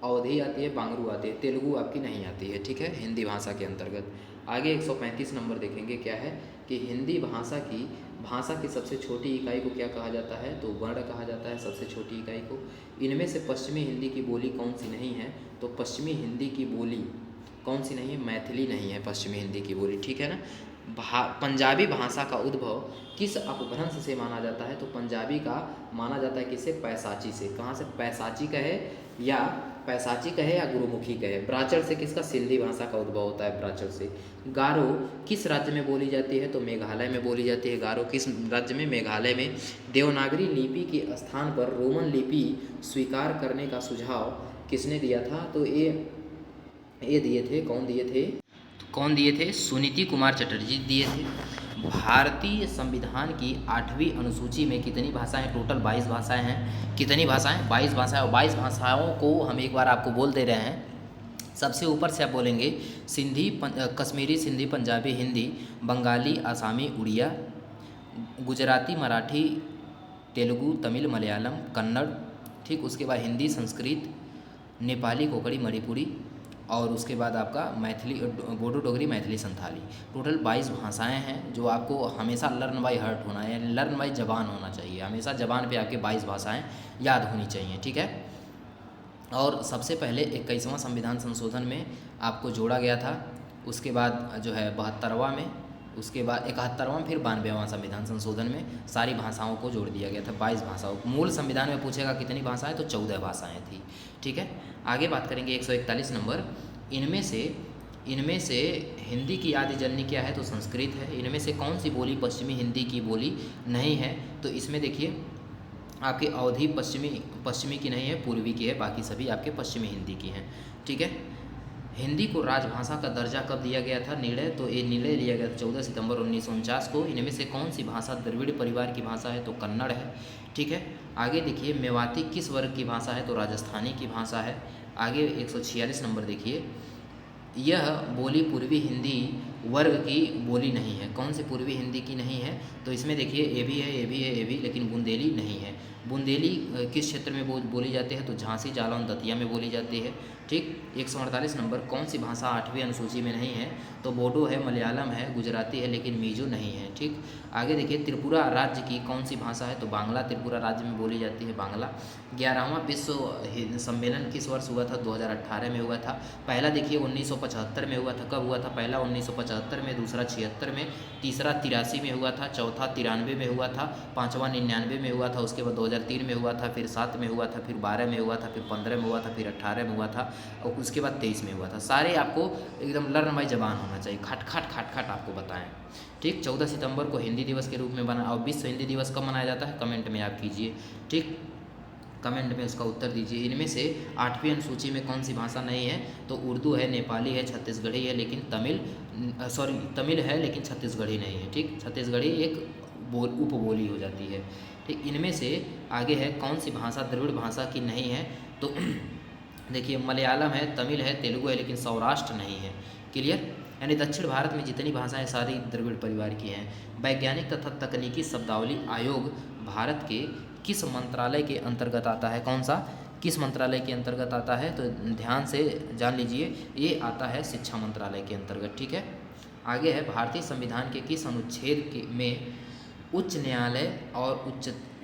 अवधी आती है, बांगरू आती है, तेलुगु आपकी नहीं आती है। ठीक है, हिंदी भाषा के अंतर्गत। आगे 135 नंबर देखेंगे, क्या है कि हिंदी भाषा की सबसे छोटी इकाई को क्या कहा जाता है? तो वर्ण कहा जाता है सबसे छोटी इकाई को। इनमें से पश्चिमी हिंदी की बोली कौन सी नहीं है? तो पश्चिमी हिंदी की बोली कौन सी नहीं है? मैथिली नहीं है पश्चिमी हिंदी की बोली। ठीक है ना। पंजाबी भाषा का उद्भव किस अपभ्रंश से माना जाता है? तो पंजाबी का माना जाता है किससे? पैसाची से। कहाँ से? पैसाची कहे या गुरुमुखी कहे। ब्राचर से किसका? सिंधी भाषा का उद्भव होता है ब्राचर से। गारो किस राज्य में बोली जाती है? तो मेघालय में बोली जाती है। गारो किस राज्य में? मेघालय में। देवनागरी लिपि के स्थान पर रोमन लिपि स्वीकार करने का सुझाव किसने दिया था? तो ये ये दिए थे, कौन दिए थे? कौन दिए थे? सुनीति कुमार चटर्जी दिए थे। भारतीय संविधान की 8वीं अनुसूची में कितनी भाषाएं? टोटल 22 भाषाएं हैं। कितनी भाषाएं? 22 भाषाएं। और 22 भाषाओं को हम एक बार आपको बोल दे रहे हैं। सबसे ऊपर से आप बोलेंगे सिंधी, कश्मीरी, सिंधी, पंजाबी, हिंदी, बंगाली, आसामी, उड़िया, गुजराती, मराठी, तेलुगु, तमिल, मलयालम, कन्नड़, ठीक। उसके बाद हिंदी, संस्कृत, नेपाली, कोंकणी, मणिपुरी, और उसके बाद आपका मैथिली, बोडो, डोगरी, मैथिली, संथाली। टोटल 22 भाषाएं हैं जो आपको हमेशा लर्न बाय हार्ट होना है, लर्न बाय जबान होना चाहिए। हमेशा जबान पे आपके 22 भाषाएं याद होनी चाहिए, ठीक है। और सबसे पहले 21वां संविधान संशोधन में आपको जोड़ा गया था। उसके बाद जो है 72वां में, उसके बाद 71वां, फिर 92वां संविधान संशोधन में सारी भाषाओं को जोड़ दिया गया था। 22 भाषाओं। मूल संविधान में पूछेगा कितनी भाषाएं, तो 14 भाषाएं थी, ठीक है। आगे बात करेंगे 141 नंबर। इनमें से हिंदी की आदि जननी क्या है, तो संस्कृत है। इनमें से कौन सी बोली पश्चिमी हिंदी की बोली नहीं है, तो इसमें देखिए आपकी अवधी पश्चिमी की नहीं है, पूर्वी की है। बाकी सभी आपके पश्चिमी हिंदी की हैं, ठीक है। हिंदी को राजभाषा का दर्जा कब दिया गया था निर्णय, तो ये निर्णय लिया गया था 14 सितंबर 1949 को। इनमें से कौन सी भाषा द्रविड़ परिवार की भाषा है, तो कन्नड़ है, ठीक है। आगे देखिए मेवाती किस वर्ग की भाषा है, तो राजस्थानी की भाषा है। आगे 146 नंबर देखिए, यह बोली पूर्वी हिंदी वर्ग की बोली नहीं है। कौन सी पूर्वी हिंदी की नहीं है, तो इसमें देखिए ये भी है, ये भी है, ये भी, लेकिन बुंदेली नहीं है। बुंदेली किस क्षेत्र में बोली जाती है, तो झांसी, जालौन, दतिया में बोली जाती है, ठीक। 148 नंबर, कौन सी भाषा 8वीं अनुसूची में नहीं है, तो बोडो है, मलयालम है, गुजराती है, लेकिन मीजो नहीं है, ठीक। आगे देखिए त्रिपुरा राज्य की कौन सी भाषा है, तो बांग्ला त्रिपुरा राज्य में बोली जाती है, बांग्ला। 11वां विश्व सम्मेलन किस वर्ष हुआ था, 2018 में हुआ था। पहला देखिए 1975 में हुआ था। कब हुआ था? पहला 1975 में, दूसरा 76 में, तीसरा 83 में हुआ था, चौथा 93 में हुआ था, पाँचवां 99 में हुआ था, उसके बाद 2003 में हुआ था, फिर 7 में हुआ था, फिर 12 में हुआ था, फिर 15 में हुआ था, फिर 18 में हुआ था, और उसके बाद 23 में हुआ था। सारे आपको एकदम लर्न बाय जबान होना चाहिए, खट खट खट खट आपको बताएं, ठीक। 14 सितंबर को हिंदी दिवस के रूप में बना, और विश्व हिंदी दिवस कब मनाया जाता है, कमेंट में आप कीजिए, ठीक। कमेंट में उसका उत्तर दीजिए। इनमें से 8वीं अनुसूची में कौन सी भाषा नहीं है, तो उर्दू है, नेपाली है, छत्तीसगढ़ी है, लेकिन तमिल है, लेकिन छत्तीसगढ़ी नहीं है, ठीक। छत्तीसगढ़ी एक उपबोली हो जाती है, ठीक। इनमें से आगे है कौन सी भाषा द्रविड़ भाषा की नहीं है, तो देखिए मलयालम है, तमिल है, तेलुगु है, लेकिन सौराष्ट्र नहीं है। क्लियर? यानी दक्षिण भारत में जितनी भाषाएं सारी द्रविड़ परिवार की हैं। वैज्ञानिक तथा तकनीकी शब्दावली आयोग भारत के किस मंत्रालय के अंतर्गत आता है? कौन सा? किस मंत्रालय के अंतर्गत आता है, तो ध्यान से जान लीजिए, ये आता है शिक्षा मंत्रालय के अंतर्गत, ठीक है। आगे है भारतीय संविधान के किस अनुच्छेद में उच्च न्यायालय और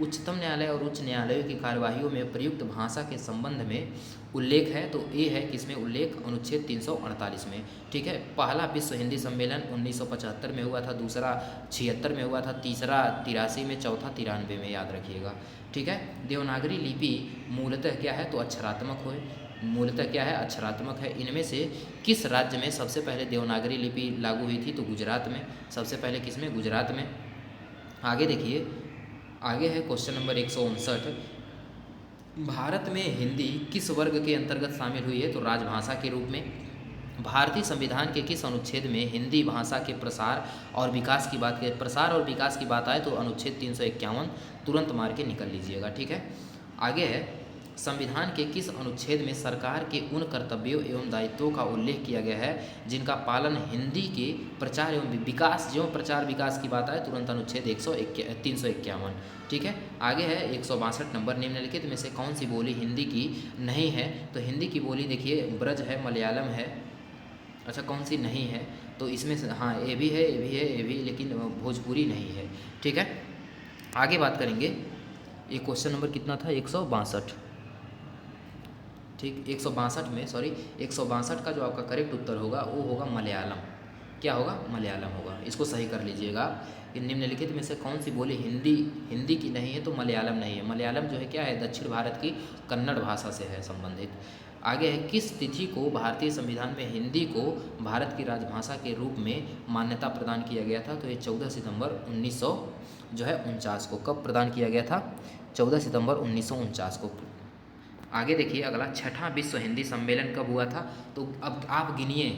उच्चतम न्यायालय और उच्च न्यायालयों की कार्यवाहियों में प्रयुक्त भाषा के संबंध में उल्लेख है, तो ये है किसमें उल्लेख? अनुच्छेद 348 में, ठीक है। पहला विश्व हिंदी सम्मेलन 1975 में हुआ था, दूसरा 76 में हुआ था, तीसरा 83 में, चौथा 93 में, याद रखिएगा, ठीक है। देवनागरी लिपि मूलतः क्या है, तो अक्षरात्मक है। मूलतः क्या है? अक्षरात्मक है। इनमें से किस राज्य में सबसे पहले देवनागरी लिपि लागू हुई थी, तो गुजरात में। सबसे पहले किसमें? गुजरात में। आगे देखिए, आगे है क्वेश्चन नंबर 159। भारत में हिंदी किस वर्ग के अंतर्गत शामिल हुई है, तो राजभाषा के रूप में। भारतीय संविधान के किस अनुच्छेद में हिंदी भाषा के प्रसार और विकास की बात करें? प्रसार और विकास की बात आए तो अनुच्छेद 351 तुरंत मार के निकल लीजिएगा, ठीक है। आगे है संविधान के किस अनुच्छेद में सरकार के उन कर्तव्यों एवं दायित्वों का उल्लेख किया गया है जिनका पालन हिंदी के प्रचार एवं विकास, जो प्रचार विकास की बात आए तुरंत अनुच्छेद 351, ठीक है। आगे है 162 नंबर, निम्नलिखित में से कौन सी बोली हिंदी की नहीं है, तो हिंदी की बोली देखिए ब्रज है, मलयालम है, अच्छा कौन सी नहीं है, तो इसमें से हाँ ये भी है, ये भी है, ये भी, लेकिन भोजपुरी नहीं है, ठीक है। आगे बात करेंगे, ये क्वेश्चन नंबर कितना था? 162, ठीक। 162 में, सॉरी 162 का जो आपका करेक्ट उत्तर होगा वो होगा मलयालम। क्या होगा? मलयालम होगा। इसको सही कर लीजिएगा कि निम्नलिखित में से कौन सी बोली हिंदी की नहीं है, तो मलयालम नहीं है। मलयालम जो है क्या है? दक्षिण भारत की कन्नड़ भाषा से है संबंधित। आगे है किस तिथि को भारतीय संविधान में हिंदी को भारत की राजभाषा के रूप में मान्यता प्रदान किया गया था, तो ये 14 सितंबर 1949 को। कब प्रदान किया गया था? 14 सितंबर 1949 को। आगे देखिए अगला, छठा विश्व हिंदी सम्मेलन कब हुआ था? तो अब आप गिनिए,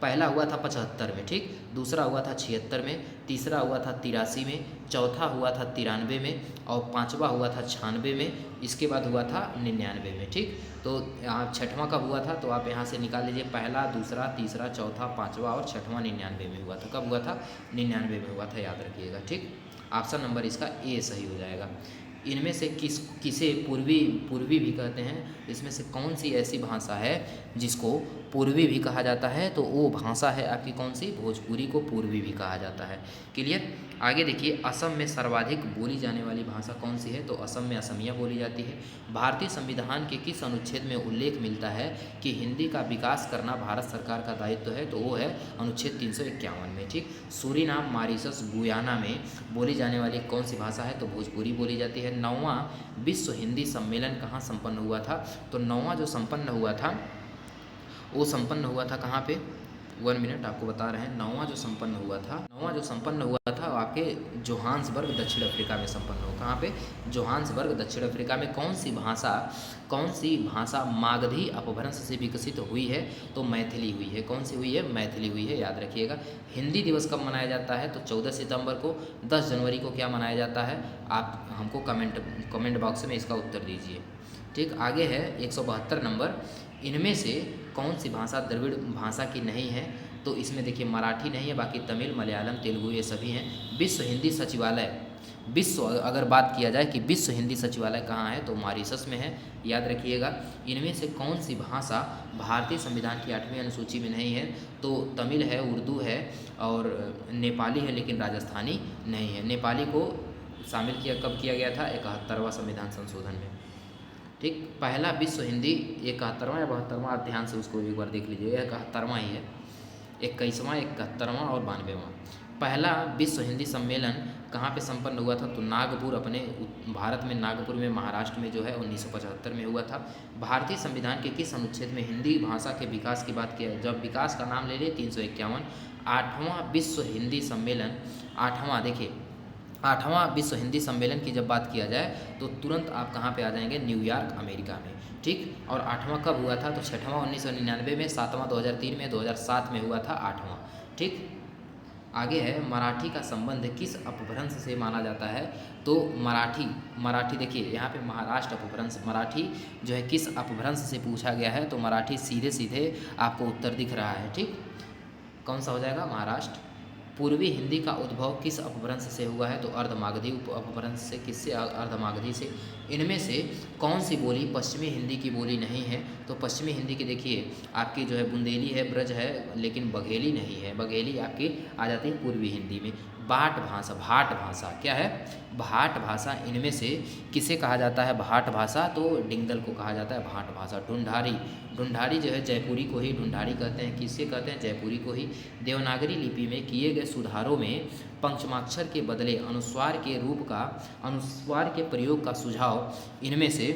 पहला हुआ था 75 में, ठीक, दूसरा हुआ था 76 में, तीसरा हुआ था 83 में, चौथा हुआ था 93 में, और पांचवा हुआ था 96 में, इसके बाद हुआ था 99 में, ठीक। तो यहाँ छठवां कब हुआ था? तो आप यहाँ से निकाल लीजिए, पहला, दूसरा, तीसरा, चौथा, पांचवा और छठवां 99 में हुआ था। कब हुआ था? 99 में हुआ था, याद रखिएगा, ठीक। ऑप्शन नंबर इसका ए सही हो जाएगा। इनमें से किसे पूर्वी भी कहते हैं? इसमें से कौन सी ऐसी भाषा है जिसको पूर्वी भी कहा जाता है? तो वो भाषा है आपकी कौन सी? भोजपुरी को पूर्वी भी कहा जाता है। क्लियर। आगे देखिए, असम में सर्वाधिक बोली जाने वाली भाषा कौन सी है? तो असम में असमिया बोली जाती है। भारतीय संविधान के किस अनुच्छेद में उल्लेख मिलता है कि हिंदी का विकास करना भारत सरकार का दायित्व है? तो वो है अनुच्छेद 351 में, ठीक। सूरीनाम, मॉरिशस, गुयाना में बोली जाने वाली कौन सी भाषा है? तो भोजपुरी बोली जाती है। 9वां विश्व हिंदी सम्मेलन कहाँ संपन्न हुआ था? तो 9वां जो संपन्न हुआ था वो संपन्न हुआ था कहाँ पे? 1 मिनट, आपको बता रहे हैं। 9वां जो संपन्न हुआ था वो आपके जोहान्सबर्ग दक्षिण अफ्रीका में संपन्न हुआ। कहाँ पे? जोहान्सबर्ग दक्षिण अफ्रीका में। कौन सी भाषा मागधी अपभ्रंश से विकसित हुई है? तो मैथिली हुई है। कौन सी हुई है? मैथिली हुई है, याद रखिएगा। हिंदी दिवस कब मनाया जाता है? तो 14 सितंबर को। 10 जनवरी को क्या मनाया जाता है? आप हमको कमेंट बॉक्स में इसका उत्तर दीजिए, ठीक। आगे है 172 नंबर, इनमें से कौन सी भाषा द्रविड़ भाषा की नहीं है? तो इसमें देखिए मराठी नहीं है, बाकी तमिल, मलयालम, तेलुगु ये सभी हैं। विश्व हिंदी सचिवालय, अगर बात किया जाए कि विश्व हिंदी सचिवालय कहाँ है, तो मॉरिशस में है, याद रखिएगा। इनमें से कौन सी भाषा भारतीय संविधान की 8वीं अनुसूची में नहीं है? तो तमिल है, उर्दू है और नेपाली है, लेकिन राजस्थानी नहीं है। नेपाली को शामिल कब किया गया था? 71वां संविधान संशोधन में, ठीक। पहला विश्व हिंदी 71वां या 72वां, आप ध्यान से उसको एक बार देख लीजिए, 71वां ही है। 21वां, 71वां और 92वां। पहला विश्व हिंदी सम्मेलन कहाँ पे संपन्न हुआ था? तो नागपुर, अपने भारत में नागपुर में, महाराष्ट्र में जो है 1975 में हुआ था। भारतीय संविधान के किस अनुच्छेद में हिंदी भाषा के विकास की बात किया? जब विकास का नाम ले लिए 351। 8वां विश्व हिंदी सम्मेलन, 8वां विश्व हिंदी सम्मेलन की जब बात किया जाए तो तुरंत आप कहाँ पे आ जाएंगे? न्यूयॉर्क, अमेरिका में, ठीक। और 8वां कब हुआ था? तो 6वां 1999 में, 7वां 2003 में, 2007 में हुआ था 8वां, ठीक। आगे है, मराठी का संबंध किस अपभ्रंश से माना जाता है? तो मराठी देखिए यहाँ पे महाराष्ट्र अपभ्रंश, मराठी जो है किस अपभ्रंश से पूछा गया है? तो मराठी सीधे सीधे आपको उत्तर दिख रहा है, ठीक। कौन सा हो जाएगा? महाराष्ट्र। पूर्वी हिंदी का उद्भव किस अपभ्रंश से हुआ है? तो अर्धमागधी अपभ्रंश से। किससे? अर्धमागधी से। इनमें से कौन सी बोली पश्चिमी हिंदी की बोली नहीं है? तो पश्चिमी हिंदी की देखिए आपकी जो है बुंदेली है, ब्रज है, लेकिन बघेली नहीं है। बघेली आपकी आ जाती है पूर्वी हिंदी में। भाट भाषा क्या है? भाट भाषा। इनमें से किसे कहा जाता है भाट भाषा? तो डिंगल को कहा जाता है भाट भाषा। ढूंढारी जो है जयपुरी को ही ढूंढारी कहते हैं। किससे कहते हैं? जयपुरी को ही। देवनागरी लिपि में किए गए सुधारों में पंचमाक्षर के बदले अनुस्वार के प्रयोग का सुझाव इनमें से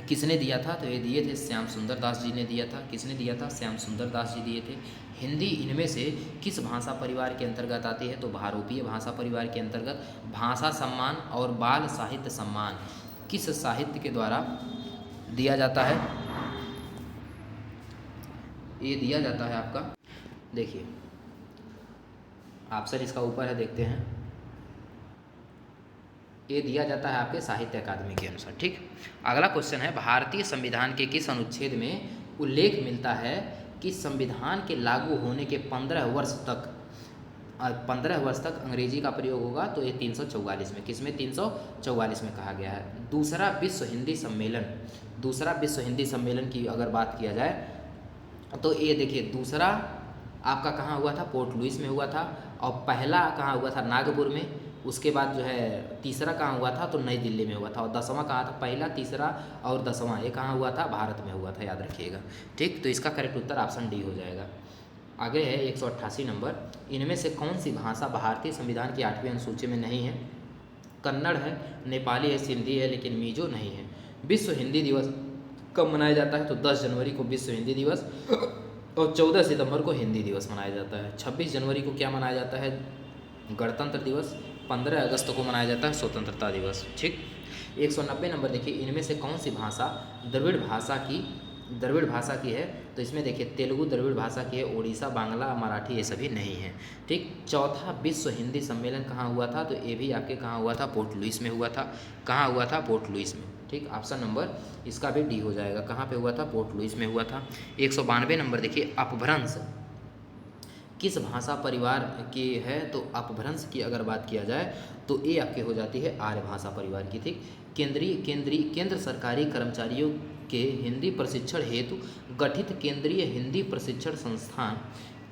किसने दिया था? तो ये दिए थे श्याम सुंदर दास जी ने दिया था। किसने दिया था? श्याम सुंदर दास जी दिए थे। हिंदी इनमें से किस भाषा परिवार के अंतर्गत आती है? तो भारोपीय भाषा परिवार के अंतर्गत। भाषा सम्मान और बाल साहित्य सम्मान किस साहित्य के द्वारा दिया जाता है? ये दिया जाता है आपका, देखिए ऑप्शन इसका ऊपर है, देखते हैं। ये दिया जाता है आपके साहित्य अकादमी के अनुसार, ठीक। अगला क्वेश्चन है, भारतीय संविधान के किस अनुच्छेद में उल्लेख मिलता है कि संविधान के लागू होने के 15 वर्ष तक अंग्रेजी का प्रयोग होगा? तो ये 344 में। किसमें? 344 में कहा गया है। दूसरा विश्व हिंदी सम्मेलन की अगर बात किया जाए तो ये देखिए, दूसरा आपका कहाँ हुआ था? पोर्ट लुइस में हुआ था। और पहला कहाँ हुआ था? नागपुर में। उसके बाद जो है तीसरा कहाँ हुआ था? तो नई दिल्ली में हुआ था। और 10वां कहाँ था? पहला, तीसरा और 10वां ये कहाँ हुआ था? भारत में हुआ था, याद रखिएगा, ठीक। तो इसका करेक्ट उत्तर ऑप्शन डी हो जाएगा। आगे है 188 नंबर, इनमें से कौन सी भाषा भारतीय संविधान की 8वीं अनुसूची में नहीं है? कन्नड़ है, नेपाली है, सिंधी है, लेकिन मिजो नहीं है। विश्व हिंदी दिवस कब मनाया जाता है? तो 10 जनवरी को विश्व हिंदी दिवस और 14 सितंबर को हिंदी दिवस मनाया जाता है। 26 जनवरी को क्या मनाया जाता है? गणतंत्र दिवस। 15 अगस्त को मनाया जाता है स्वतंत्रता दिवस, ठीक। 190 नंबर देखिए, इनमें से कौन सी भाषा द्रविड़ भाषा की है? तो इसमें देखिए तेलुगु द्रविड़ भाषा की है, उड़ीसा, बांग्ला, मराठी ये सभी नहीं है। ठीक, चौथा विश्व हिंदी सम्मेलन कहाँ हुआ था? तो ये भी आपके कहाँ हुआ था? पोर्ट लुइस में हुआ था। कहाँ हुआ था? पोर्ट लुइस में। ठीक, ऑप्शन नंबर इसका भी डी हो जाएगा। कहाँ पे हुआ था? पोर्ट लुइस में हुआ था। 192 नंबर देखिए, अपभ्रंश किस भाषा परिवार की है? तो अपभ्रंश की अगर बात किया जाए तो ये आपके हो जाती है आर्य भाषा परिवार की। ठीक, केंद्र सरकारी कर्मचारियों के हिंदी प्रशिक्षण हेतु गठित केंद्रीय हिंदी प्रशिक्षण संस्थान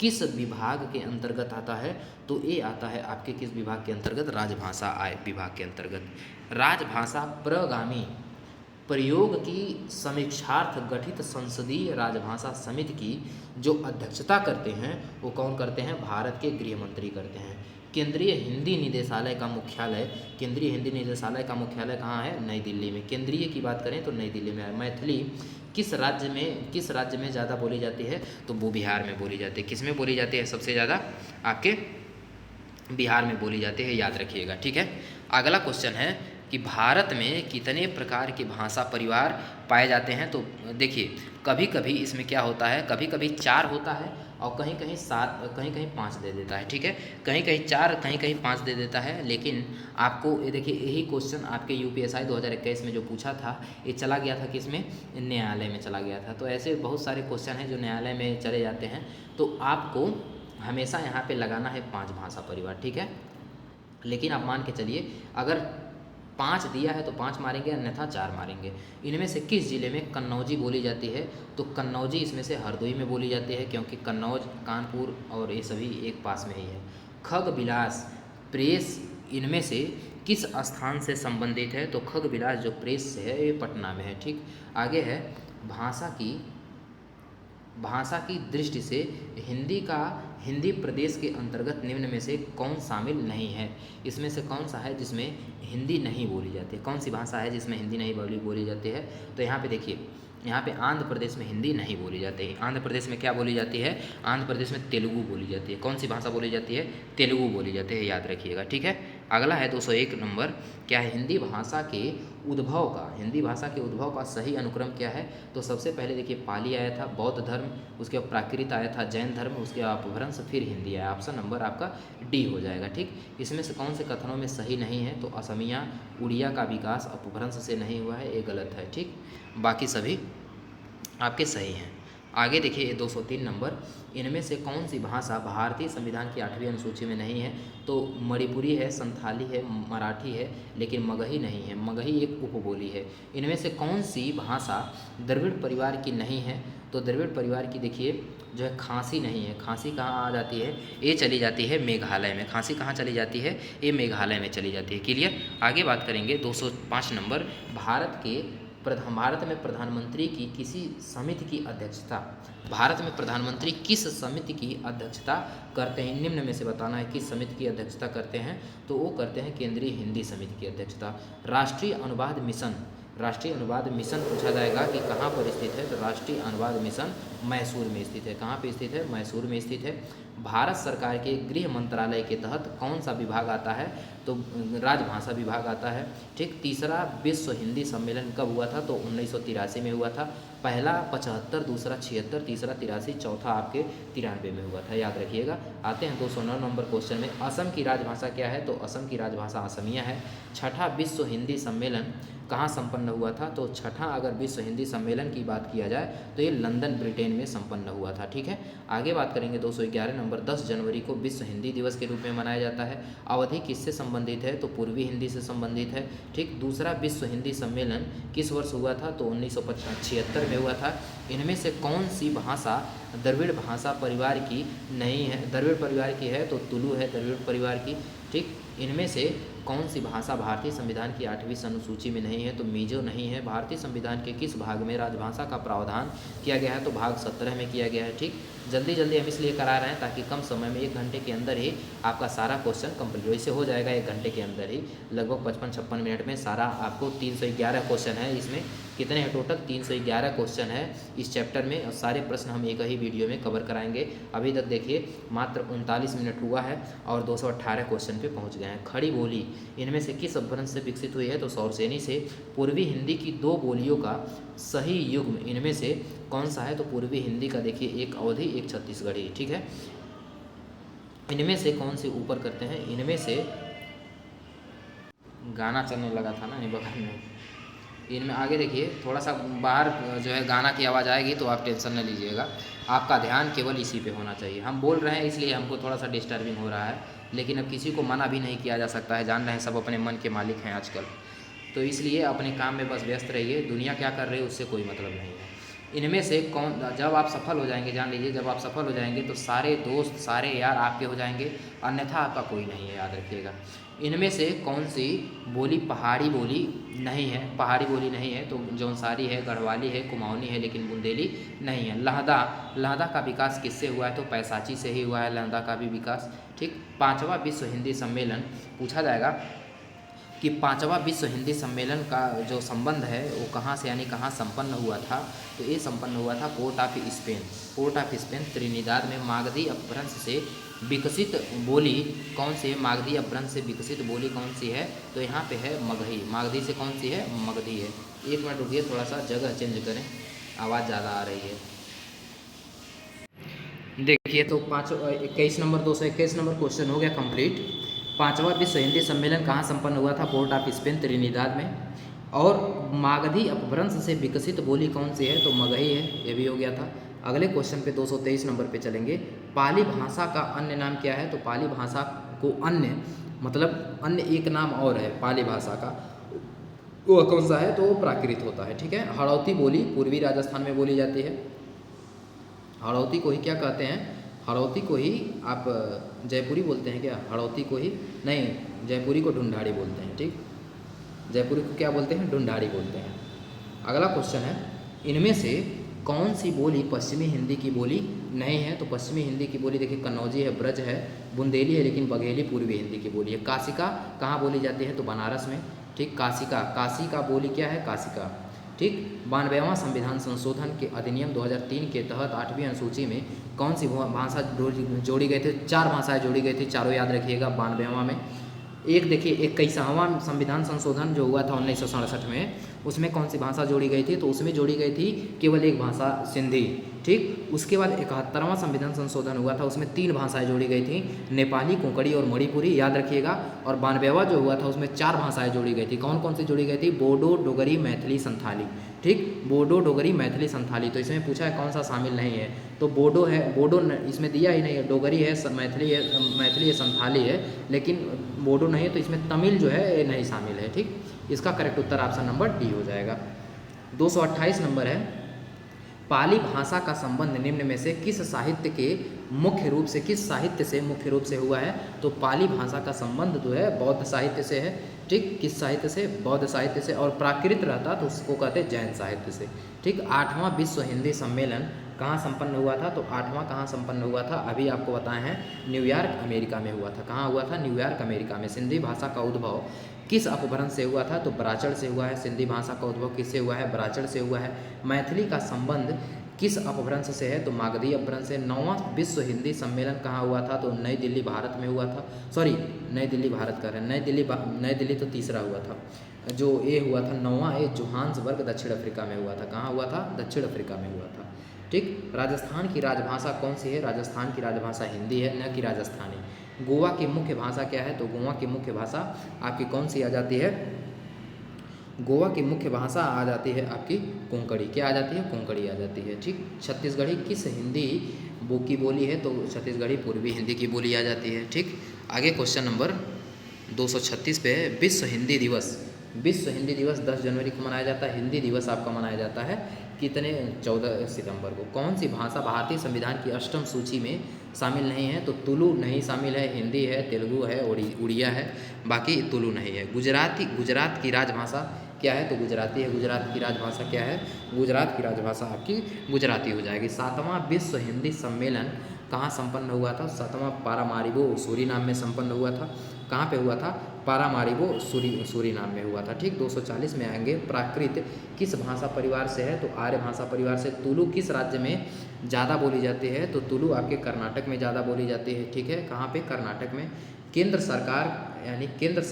किस विभाग के अंतर्गत आता है? तो ये आता है आपके किस विभाग के अंतर्गत? राजभाषा आय विभाग के अंतर्गत। राजभाषा प्रगामी प्रयोग की समीक्षार्थ गठित संसदीय राजभाषा समिति की जो अध्यक्षता करते हैं वो कौन करते हैं? भारत के गृह मंत्री करते हैं। केंद्रीय हिंदी निदेशालय का मुख्यालय कहाँ है? नई दिल्ली में। केंद्रीय की बात करें तो नई दिल्ली में है। मैथिली किस राज्य में ज़्यादा बोली जाती है? तो वो बिहार में बोली जाती है। किस में बोली जाती है सबसे ज़्यादा? आपके बिहार में बोली जाती है, याद रखिएगा। ठीक है, अगला क्वेश्चन है कि भारत में कितने प्रकार के भाषा परिवार पाए जाते हैं? तो देखिए कभी कभी इसमें क्या होता है, कभी कभी 4 होता है और कहीं कहीं 7, कहीं कहीं 5 दे देता है। ठीक है, कहीं कहीं 4, कहीं कहीं 5 दे देता है। लेकिन आपको ये देखिए, यही क्वेश्चन आपके यूपीएससी 2021 में जो पूछा था, ये चला गया था किस में? न्यायालय में चला गया था। तो ऐसे बहुत सारे क्वेश्चन हैं जो न्यायालय में चले जाते हैं। तो आपको हमेशा यहाँ पे लगाना है 5 भाषा परिवार। ठीक है, लेकिन आप मान के चलिए अगर 5 दिया है तो 5 मारेंगे, अन्यथा 4 मारेंगे। इनमें से किस जिले में कन्नौजी बोली जाती है? तो कन्नौजी इसमें से हरदोई में बोली जाती है, क्योंकि कन्नौज, कानपुर और ये सभी एक पास में ही है। खगविलास प्रेस इनमें से किस स्थान से संबंधित है? तो खगविलास जो प्रेस है ये पटना में है। ठीक, आगे है भाषा की दृष्टि से हिंदी प्रदेश के अंतर्गत निम्न में से कौन शामिल नहीं है? इसमें से कौन सा है जिसमें हिंदी नहीं बोली जाती है? कौन सी भाषा है जिसमें हिंदी नहीं बोली जाती है? तो यहाँ पे देखिए, यहाँ पे आंध्र प्रदेश में हिंदी नहीं बोली जाती है। आंध्र प्रदेश में क्या बोली जाती है? आंध्र प्रदेश में तेलुगु बोली जाती है। कौन सी भाषा बोली जाती है? तेलुगु बोली जाती है, याद रखिएगा। ठीक है, अगला है 201 नंबर, क्या है? हिंदी भाषा के उद्भव का सही अनुक्रम क्या है? तो सबसे पहले देखिए पाली आया था, बौद्ध धर्म, उसके बाद प्राकृत आया था, जैन धर्म, उसके बाद अपभ्रंश, फिर हिंदी आया। ऑप्शन नंबर आपका डी हो जाएगा। ठीक, इसमें से कौन से कथनों में सही नहीं है? तो असमिया उड़िया का विकास अपभ्रंश से नहीं हुआ है, ये गलत है। ठीक, बाकी सभी आपके सही हैं। आगे देखिए 203 नंबर, इनमें से कौन सी भाषा भारतीय संविधान की 8वीं अनुसूची में नहीं है? तो मणिपुरी है, संथाली है, मराठी है, लेकिन मगही नहीं है। मगही एक उपबोली है। इनमें से कौन सी भाषा द्रविड़ परिवार की नहीं है? तो द्रविड़ परिवार की देखिए जो है खांसी नहीं है। खांसी कहाँ आ जाती है? ये चली जाती है मेघालय में। खांसी कहाँ चली जाती है? ये मेघालय में चली जाती है। क्लियर, आगे बात करेंगे 205 नंबर, भारत में प्रधानमंत्री की किसी समिति की अध्यक्षता, भारत में प्रधानमंत्री किस समिति की अध्यक्षता करते हैं? निम्न में से बताना है किस समिति की अध्यक्षता करते हैं? तो वो करते हैं केंद्रीय हिंदी समिति की अध्यक्षता। राष्ट्रीय अनुवाद मिशन पूछा जाएगा कि कहाँ पर स्थित है? तो राष्ट्रीय अनुवाद मिशन मैसूर में स्थित है। कहाँ पे स्थित है? मैसूर में स्थित है। भारत सरकार के गृह मंत्रालय के तहत कौन सा विभाग आता है? तो राजभाषा विभाग आता है। ठीक, तीसरा विश्व हिंदी सम्मेलन कब हुआ था? तो 1983 में हुआ था। पहला 75, दूसरा 76, तीसरा 83, चौथा आपके 93 में हुआ था, याद रखिएगा। आते हैं 209 नंबर क्वेश्चन में, असम की राजभाषा क्या है? तो असम की राजभाषा असमिया है। छठा विश्व हिंदी सम्मेलन कहाँ संपन्न हुआ था? तो छठा अगर विश्व हिंदी सम्मेलन की बात किया जाए तो ये लंदन ब्रिटेन में संपन्न हुआ था। ठीक है, आगे बात करेंगे 211 नंबर, 10 जनवरी को विश्व हिंदी दिवस के रूप में मनाया जाता है। अवधि किससे संबंधित है? तो पूर्वी हिंदी से संबंधित है। ठीक, दूसरा विश्व हिंदी सम्मेलन किस वर्ष हुआ था? तो 1976 में हुआ था। इनमें से कौन सी भाषा द्रविड़ भाषा परिवार की नहीं है? द्रविड़ परिवार की है तो तुलु है द्रविड़ परिवार की। ठीक, इनमें से कौन सी भाषा भारतीय संविधान की 8वीं अनुसूची में नहीं है? तो मिजो नहीं है। भारतीय संविधान के किस भाग में राजभाषा का प्रावधान किया गया है? तो भाग 17 में किया गया है। ठीक, जल्दी हम इसलिए करा रहे हैं ताकि कम समय में 1 घंटे के अंदर ही आपका सारा क्वेश्चन कंप्लीट वैसे हो जाएगा। 1 घंटे के अंदर ही लगभग 55-56 मिनट में सारा आपको 311 क्वेश्चन है। इसमें कितने हैं टोटल? 311 क्वेश्चन है इस चैप्टर में, और सारे प्रश्न हम एक ही वीडियो में कवर कराएंगे। अभी तक देखिए मात्र 39 मिनट हुआ है और 218 क्वेश्चन पे पहुंच गए हैं। खड़ी बोली इनमें से किस अपभ्रंश से विकसित हुई है? तो शौरसेनी से। पूर्वी हिंदी की दो बोलियों का सही युग्म इनमें से कौन सा है? तो पूर्वी हिंदी का देखिए एक अवधी एक छत्तीसगढ़ी, ठीक है। इनमें से कौन से ऊपर करते हैं? इनमें से गाना चलने लगा था ना, नहीं बगल में। इनमें आगे देखिए, थोड़ा सा बाहर जो है गाना की आवाज़ आएगी तो आप टेंशन न लीजिएगा, आपका ध्यान केवल इसी पे होना चाहिए। हम बोल रहे हैं इसलिए हमको थोड़ा सा डिस्टर्बिंग हो रहा है, लेकिन अब किसी को मना भी नहीं किया जा सकता है। जान रहे हैं सब अपने मन के मालिक हैं आजकल, तो इसलिए अपने काम में बस व्यस्त रहिए। दुनिया क्या कर रही है उससे कोई मतलब नहीं है। इनमें से कौन, जब आप सफल हो जाएंगे, जान लीजिए जब आप सफल हो जाएंगे तो सारे दोस्त सारे यार आपके हो जाएंगे, अन्यथा आपका कोई नहीं है, याद रखिएगा। इनमें से कौन सी बोली पहाड़ी बोली नहीं है? पहाड़ी बोली नहीं है तो जौनसारी है, गढ़वाली है, कुमाऊनी है, लेकिन बुंदेली नहीं है। लहदा, लहदा का विकास किससे हुआ है? तो पैसाची से ही हुआ है लहदा का भी विकास, ठीक। 5वां विश्व हिंदी सम्मेलन पूछा जाएगा कि 5वां विश्व हिंदी सम्मेलन का जो संबंध है वो कहाँ से यानी कहाँ संपन्न हुआ था? तो ये संपन्न हुआ था port of Spain. Port of Spain Trinidad में। मागधी अपभ्रंश से विकसित बोली कौन सी है? मागधी अपभ्रंश से विकसित बोली कौन सी है? तो यहाँ पे है मगही। मागधी से कौन सी है? मगधी है। एक मिनट रुकिए, थोड़ा सा जगह चेंज करें, आवाज़ ज़्यादा आ रही है। देखिए तो 21 नंबर 221 नंबर क्वेश्चन हो गया कंप्लीट। 5वां विश्व हिंदी सम्मेलन कहाँ संपन्न हुआ था? पोर्ट ऑफ स्पेन त्रिनिदाद में। और मागधी अपभ्रंश से विकसित बोली कौन सी है? तो मगही है, ये भी हो गया था। अगले क्वेश्चन पे 223 नंबर पे चलेंगे। पाली भाषा का अन्य नाम क्या है? तो पाली भाषा को अन्य मतलब अन्य एक नाम और है पाली भाषा का, वो कौन सा है? तो वो प्राकृत होता है, ठीक है। हड़ौती बोली पूर्वी राजस्थान में बोली जाती है। हड़ौती को ही क्या कहते हैं? हड़ौती को ही आप जयपुरी बोलते हैं क्या? हड़ौती को ही नहीं, जयपुरी को ढूंढाड़ी बोलते हैं, ठीक। जयपुरी को क्या बोलते हैं? ढूंढाड़ी बोलते हैं। अगला क्वेश्चन है, इनमें से कौन सी बोली पश्चिमी हिंदी की बोली नहीं है? तो पश्चिमी हिंदी की बोली देखिए कन्नौजी है, ब्रज है, बुंदेली है, लेकिन बघेली पूर्वी हिंदी की बोली है। काशिका कहाँ बोली जाती है? तो बनारस में, ठीक। काशिका, काशी का बोली क्या है? काशिका, ठीक। 92वां संविधान संशोधन के अधिनियम 2003 के तहत 8वीं अनुसूची में कौन सी भाषा जोड़ी गई थी? 4 भाषाएं जोड़ी गई थी, चारों याद रखिएगा 92वां में। एक देखिए 21वां संविधान संशोधन जो हुआ था 1967 में, उसमें कौन सी भाषा जोड़ी गई थी? तो उसमें जोड़ी गई थी केवल एक भाषा, सिंधी, ठीक। उसके बाद 71वां संविधान संशोधन हुआ था, उसमें 3 भाषाएं जोड़ी गई थी, नेपाली, कोंकणी और मणिपुरी, याद रखिएगा। और 92वां जो हुआ था उसमें 4 भाषाएं जोड़ी गई थी। कौन कौन सी जोड़ी गई थी? बोडो, डोगरी, मैथिली, संथाली, ठीक। बोडो, डोगरी, मैथिली, संथाली। तो इसमें पूछा है कौन सा शामिल नहीं है? तो बोडो है, बोडो इसमें दिया ही नहीं है। डोगरी है, मैथिली है, मैथिली है, संथाली है, लेकिन बोडो नहीं है, तो इसमें तमिल जो है ये नहीं शामिल है, ठीक। इसका करेक्ट उत्तर ऑप्शन नंबर डी हो जाएगा। 228 नंबर है, पाली भाषा का संबंध निम्न में से किस साहित्य के मुख्य रूप से, किस साहित्य से मुख्य रूप से हुआ है? तो पाली भाषा का संबंध जो है बौद्ध साहित्य से है, ठीक। किस साहित्य से? बौद्ध साहित्य से। और प्राकृत रहता तो उसको कहते हैं जैन साहित्य से, ठीक। 8वां विश्व हिंदी सम्मेलन कहाँ संपन्न हुआ था? तो 8वां कहाँ संपन्न हुआ था? अभी आपको बताए हैं, न्यूयॉर्क अमेरिका में हुआ था। कहाँ हुआ था? न्यूयॉर्क अमेरिका में। सिंधी भाषा का उद्भव किस अपभ्रंश से हुआ था? तो ब्राचड़ से हुआ है। सिंधी भाषा का उद्भव किससे हुआ है? ब्राचड़ से हुआ है। मैथिली का संबंध किस अपभ्रंश से है? तो मागधी अपभ्रंश से। 9वां विश्व हिंदी सम्मेलन कहाँ हुआ था? तो नई दिल्ली भारत में हुआ था। सॉरी, नई दिल्ली भारत का है, नई दिल्ली तो तीसरा हुआ था। जो ये हुआ था 9वां, ये जोहान्सबर्ग दक्षिण अफ्रीका में हुआ था। कहाँ हुआ था? दक्षिण अफ्रीका में हुआ था, ठीक। राजस्थान की राजभाषा कौन सी है? राजस्थान की राजभाषा हिंदी है, न कि राजस्थानी। गोवा की मुख्य भाषा क्या है? तो गोवा की मुख्य भाषा आपकी कौन सी आ जाती है? गोवा की मुख्य भाषा आ जाती है आपकी कोंकणी। क्या आ जाती है? कोंकणी आ जाती है, ठीक। छत्तीसगढ़ी किस हिंदी की बोली है? तो छत्तीसगढ़ी पूर्वी हिंदी की बोली आ जाती है, ठीक। आगे क्वेश्चन नंबर 236 पे विश्व हिंदी दिवस। विश्व हिंदी दिवस 10 जनवरी को मनाया जाता है। हिंदी दिवस आपका मनाया जाता है कितने? 14 सितंबर को। कौन सी भाषा भारतीय संविधान की अष्टम सूची में शामिल नहीं है? तो तुलु नहीं शामिल है, हिंदी है, तेलुगु है, उड़िया है, बाकी तुलु नहीं है। गुजरात की राजभाषा क्या है? तो गुजराती है। गुजरात की राजभाषा क्या है? गुजरात की राजभाषा आपकी गुजराती हो जाएगी। 7वां विश्व हिंदी सम्मेलन कहाँ संपन्न हुआ था? 7वां पारामारिबो सूरीनाम में संपन्न हुआ था। कहाँ पे हुआ था? पारामारिबो सूरीनाम में हुआ था, ठीक। 240 में आएंगे, प्राकृत किस भाषा परिवार से है? तो आर्य भाषा परिवार से। तुलु किस राज्य में ज़्यादा बोली जाती है? तो तुलु आपके कर्नाटक में ज़्यादा बोली जाती है, ठीक है। कहाँ पे? कर्नाटक में। केंद्र सरकार यानी केंद्र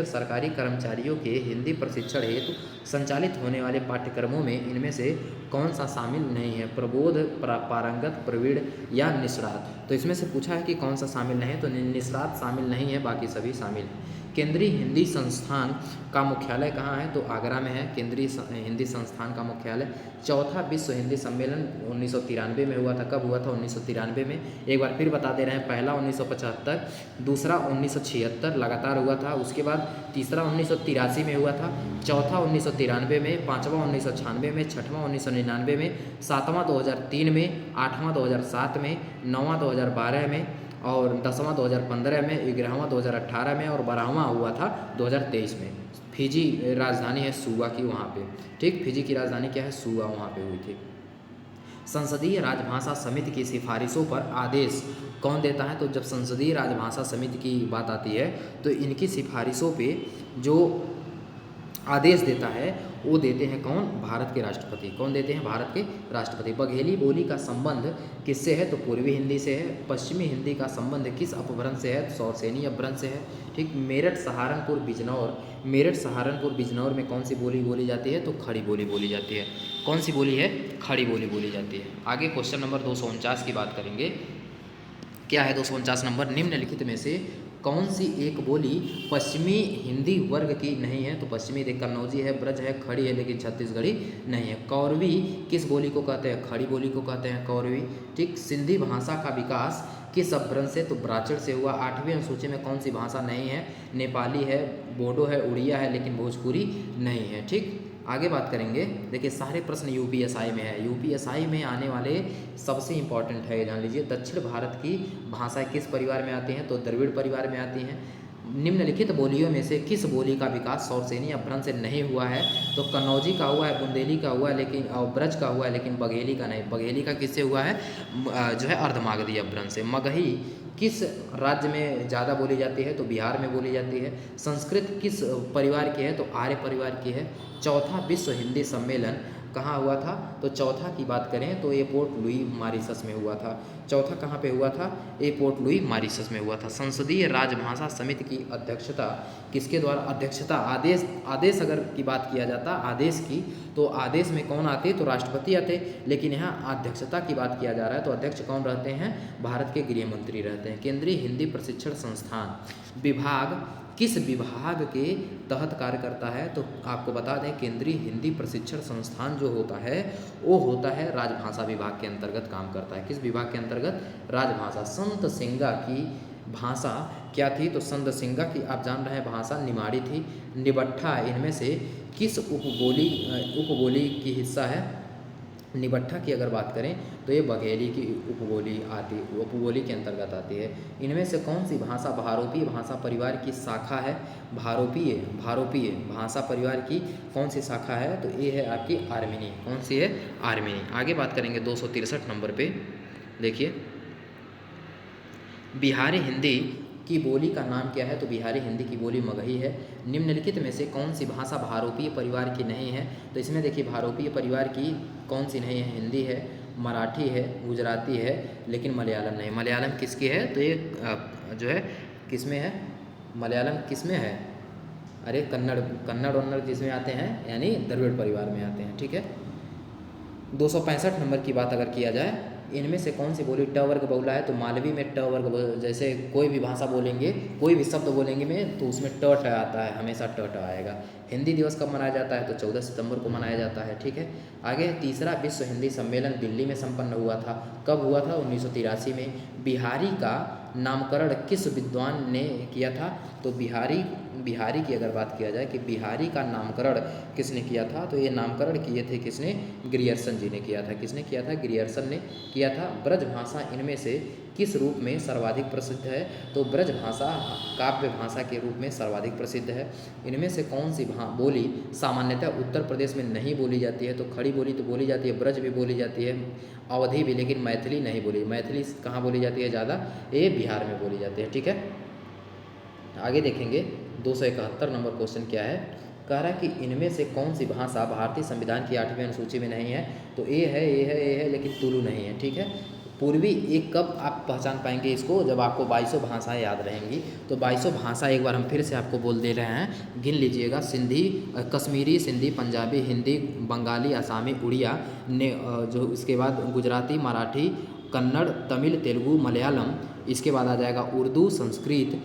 सरकारी कर्मचारियों के हिंदी प्रशिक्षण हेतु संचालित होने वाले पाठ्यक्रमों में इनमें से कौन सा शामिल नहीं है? प्रबोध, पारंगत, प्रवीण या निष्णात। तो इसमें से पूछा है कि कौन सा शामिल नहीं है, तो निष्णात शामिल नहीं है, बाकी सभी शामिल हैं। केंद्रीय हिंदी संस्थान का मुख्यालय कहाँ है? तो आगरा में है केंद्रीय हिंदी संस्थान का मुख्यालय। चौथा विश्व हिंदी सम्मेलन 1993 में हुआ था। कब हुआ था? 1993 में। एक बार फिर बता दे रहे हैं, पहला 1975, दूसरा 1976 लगातार हुआ था। उसके बाद तीसरा 1983 में हुआ था, चौथा 1993 में, पाँचवा 1996 में, छठवां 1999 में, सातवां 2003 में, आठवां 2007 में, नौवां 2012 में और 10वां 2015 में, 11वां 2018 में और 12वां हुआ था 2023 में। फिजी राजधानी है सुवा की वहाँ पे, ठीक। फिजी की राजधानी क्या है? सुवा, वहाँ पे हुई थी। संसदीय राजभाषा समिति की सिफारिशों पर आदेश कौन देता है? तो जब संसदीय राजभाषा समिति की बात आती है तो इनकी सिफारिशों पे जो आदेश देता है वो देते हैं कौन? भारत के राष्ट्रपति। कौन देते हैं? भारत के राष्ट्रपति। बघेली बोली का संबंध किससे है? तो पूर्वी हिंदी से है। पश्चिमी हिंदी का संबंध किस अपभ्रंश से है? सौरसेनी अपभ्रंश से है, ठीक। मेरठ सहारनपुर बिजनौर में कौन सी बोली बोली जाती है? तो खड़ी बोली बोली जाती है। कौन सी बोली है? खड़ी बोली बोली जाती है। आगे क्वेश्चन नंबर 249 की बात करेंगे। क्या है 249 नंबर? निम्नलिखित में से कौन सी एक बोली पश्चिमी हिंदी वर्ग की नहीं है? तो पश्चिमी कन्नौजी है, ब्रज है, खड़ी है, लेकिन छत्तीसगढ़ी नहीं है। कौरवी किस बोली को कहते हैं? खड़ी बोली को कहते हैं कौरवी, ठीक। सिंधी भाषा का विकास किस अपभ्रंश से? तो ब्राचड़ से हुआ। 8वीं अनुसूची में कौन सी भाषा नहीं है? नेपाली है, बोडो है, उड़िया है, लेकिन भोजपुरी नहीं है, ठीक। आगे बात करेंगे। देखिए सारे प्रश्न यूपीएसआई में है। यूपीएसआई में आने वाले सबसे इम्पॉर्टेंट है, जान लीजिए। दक्षिण भारत की भाषाएं किस परिवार में आती हैं? तो द्रविड़ परिवार में आती हैं। निम्नलिखित बोलियों में से किस बोली का विकास सौरसेनी अपभ्रंश से नहीं हुआ है? तो कन्नौजी का हुआ है, बुंदेली का हुआ है, लेकिन और ब्रज का हुआ है, लेकिन बघेली का नहीं। बघेली का किससे हुआ है? जो है अर्धमागधी अपभ्रंश से। मगही किस राज्य में ज़्यादा बोली जाती है? तो बिहार में बोली जाती है। संस्कृत किस परिवार की है? तो आर्य परिवार की है। चौथा विश्व हिंदी सम्मेलन कहाँ हुआ था? तो चौथा की बात करें तो ये पोर्ट लुई मॉरिशस में हुआ था। चौथा कहाँ पे हुआ था? ये पोर्ट लुई मॉरिशस में हुआ था। संसदीय राजभाषा समिति की अध्यक्षता किसके द्वारा? अध्यक्षता आदेश अगर की बात किया जाता आदेश की, तो आदेश में कौन आते? तो राष्ट्रपति आते, लेकिन यहाँ अध्यक्षता की बात किया जा रहा है तो अध्यक्ष कौन रहते हैं? भारत के गृह मंत्री रहते हैं। केंद्रीय हिंदी प्रशिक्षण संस्थान विभाग किस विभाग के तहत कार्य करता है? तो आपको बता दें केंद्रीय हिंदी प्रशिक्षण संस्थान जो होता है वो होता है राजभाषा विभाग के अंतर्गत काम करता है। किस विभाग के अंतर्गत? राजभाषा। संत सिंगा की भाषा क्या थी? तो संत सिंगा की आप जान रहे हैं भाषा निमाड़ी थी। निबट्ठा इनमें से किस उपबोली की हिस्सा है? निबट्ठा की अगर बात करें तो ये बघेली की उपबोली के अंतर्गत आती है। इनमें से कौन सी भाषा भारोपीय भाषा परिवार की शाखा है? भारोपीय भाषा परिवार की कौन सी शाखा है? तो ये है आपकी आर्मेनी। कौन सी है? आर्मेनी। आगे बात करेंगे 263 नंबर पे। देखिए बिहारी हिंदी की बोली का नाम क्या है? तो बिहारी हिंदी की बोली मगही है। निम्नलिखित में से कौन सी भाषा भारोपीय परिवार की नहीं है? तो इसमें देखिए भारोपीय परिवार की कौन सी नहीं है? हिंदी है, मराठी है, गुजराती है, लेकिन मलयालम नहीं। मलयालम किसकी है? तो ये जो है किसमें है? मलयालम किसमें है? अरे कन्नड़ वन्नड़ जिसमें आते हैं यानी द्रविड़ परिवार में आते हैं, ठीक है। 265 नंबर की बात अगर किया जाए, इनमें से कौन सी बोली ट वर्ग बहुला है? तो मालवी में ट वर्ग, जैसे कोई भी भाषा बोलेंगे, कोई भी शब्द बोलेंगे में तो उसमें ट आता है, हमेशा ट आएगा। हिंदी दिवस कब मनाया जाता है? तो 14 सितंबर को मनाया जाता है, ठीक है। आगे तीसरा विश्व हिंदी सम्मेलन दिल्ली में संपन्न हुआ था। कब हुआ था? 1983 में। बिहारी का नामकरण किस विद्वान ने किया था? तो बिहारी की अगर बात किया जाए कि बिहारी का नामकरण किसने किया था? तो ये नामकरण किए थे किसने? ग्रियर्सन जी ने किया था। किसने किया था? ग्रियर्सन ने किया था। ब्रज भाषा इनमें से किस रूप में सर्वाधिक प्रसिद्ध है? तो ब्रज भाषा काव्य भाषा के रूप में सर्वाधिक प्रसिद्ध है। इनमें से कौन सी बोली सामान्यतः उत्तर प्रदेश में नहीं बोली जाती है? तो खड़ी बोली तो बोली जाती है, ब्रज भी बोली जाती है, अवधी भी, लेकिन मैथिली नहीं बोली। मैथिली कहाँ बोली जाती है ज़्यादा? ये बिहार में बोली जाती है, ठीक है। आगे देखेंगे 271 नंबर क्वेश्चन क्या है? कह रहा है कि इनमें से कौन सी भाषा भारतीय संविधान की 8वीं अनुसूची में नहीं है? तो ए है, लेकिन तुलु नहीं है, ठीक है। पूर्वी एक कब आप पहचान पाएंगे इसको, जब आपको 2200 भाषाएं याद रहेंगी। तो 2200 भाषा एक बार हम फिर से आपको बोल दे रहे हैं, गिन लीजिएगा। सिंधी, कश्मीरी, सिंधी, पंजाबी, हिंदी, बंगाली, आसामी, उड़िया ने जो इसके बाद गुजराती, मराठी, कन्नड़, तमिल, तेलुगु, मलयालम, इसके बाद आ जाएगा उर्दू, संस्कृत,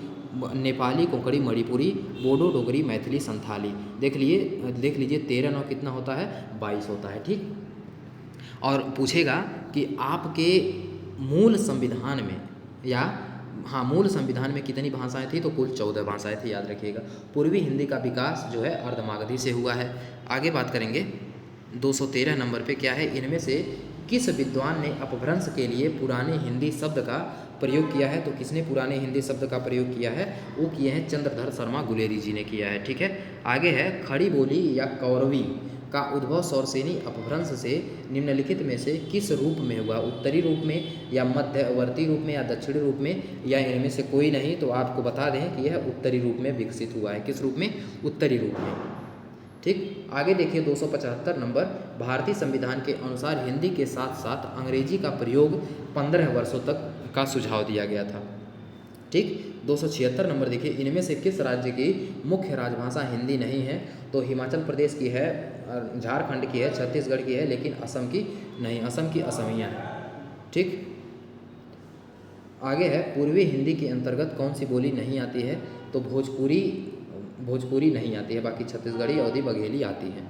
नेपाली, कोंकणी, मणिपुरी, बोडो, डोगरी, मैथिली, संथाली। देख लीजिए 13 9 कितना होता है, 22 होता है। ठीक, और पूछेगा कि आपके मूल संविधान में मूल संविधान में कितनी भाषाएं थी, तो कुल 14 भाषाएं थी, याद रखिएगा। पूर्वी हिंदी का विकास जो है अर्धमागधी से हुआ है। आगे बात करेंगे 213 नंबर पे क्या है, इनमें से किस विद्वान ने अपभ्रंश के लिए पुराने हिंदी शब्द का प्रयोग किया है। तो किसने पुराने हिंदी शब्द का प्रयोग किया है, वो किए हैं चंद्रधर शर्मा गुलेरी जी ने किया है। ठीक है, आगे है खड़ी बोली या कौरवी का उद्भव सौरसेनी अपभ्रंश से निम्नलिखित में से किस रूप में हुआ, उत्तरी रूप में या मध्यवर्ती रूप में या दक्षिणी रूप में या इनमें से कोई नहीं। तो आपको बता दें कि यह उत्तरी रूप में विकसित हुआ है। किस रूप में, उत्तरी रूप में। ठीक, आगे देखिए 275 नंबर, भारतीय संविधान के अनुसार हिंदी के साथ साथ अंग्रेजी का प्रयोग 15 वर्षों तक का सुझाव दिया गया था। ठीक, 276 नंबर देखिए, इनमें से किस राज्य की मुख्य राजभाषा हिंदी नहीं है। तो हिमाचल प्रदेश की है, झारखंड की है, छत्तीसगढ़ की है, लेकिन असम की नहीं, असम की असमिया है। ठीक, आगे है पूर्वी हिंदी के अंतर्गत कौन सी बोली नहीं आती है। तो भोजपुरी नहीं आती है, बाकी छत्तीसगढ़ी, अवधी, बघेली आती है।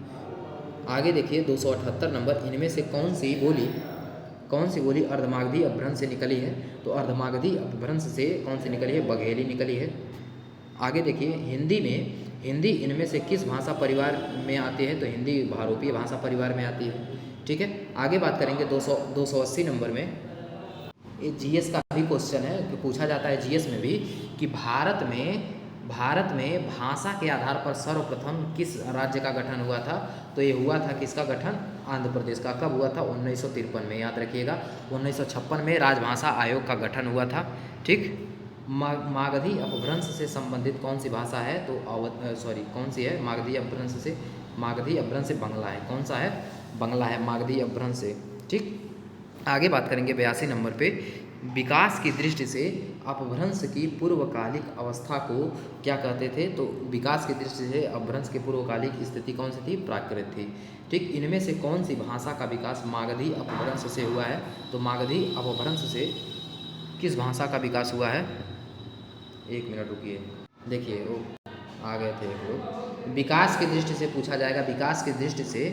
आगे देखिए 278 नंबर, इनमें से कौन सी बोली अर्धमागधी अपभ्रंश से निकली है। तो अर्धमागधी अपभ्रंश से कौन सी निकली है, बघेली निकली है। आगे देखिए हिंदी इनमें से किस भाषा परिवार में आती है। तो हिंदी भारोपीय भाषा परिवार में आती है। ठीक है, आगे बात करेंगे 280 नंबर में, ये जीएस का भी क्वेश्चन है कि पूछा जाता है जीएस में भी कि भारत में भाषा के आधार पर सर्वप्रथम किस राज्य का गठन हुआ था। तो ये हुआ था किसका गठन, आंध्र प्रदेश का। कब हुआ था, 1953 में, याद रखिएगा। 1956 में राजभाषा आयोग का गठन हुआ था। ठीक, मागधी अपभ्रंश से संबंधित कौन सी भाषा है। तो कौन सी है, मागधी अपभ्रंश से बांग्ला है। कौन सा है, बांग्ला है मागधी अपभ्रंश से। ठीक, आगे बात करेंगे 82 नंबर पे, विकास की दृष्टि से अपभ्रंश की पूर्वकालिक अवस्था को क्या कहते थे। तो विकास की दृष्टि से अपभ्रंश की पूर्वकालिक स्थिति कौन सी थी, प्राकृत थी। ठीक, इनमें से कौन सी भाषा का विकास मागधी अपभ्रंश से हुआ है। तो मागधी अपभ्रंश से किस भाषा का विकास हुआ है, एक मिनट रुकिए, देखिए वो आ गए थे एक लोग। विकास की दृष्टि से पूछा जाएगा, विकास की दृष्टि से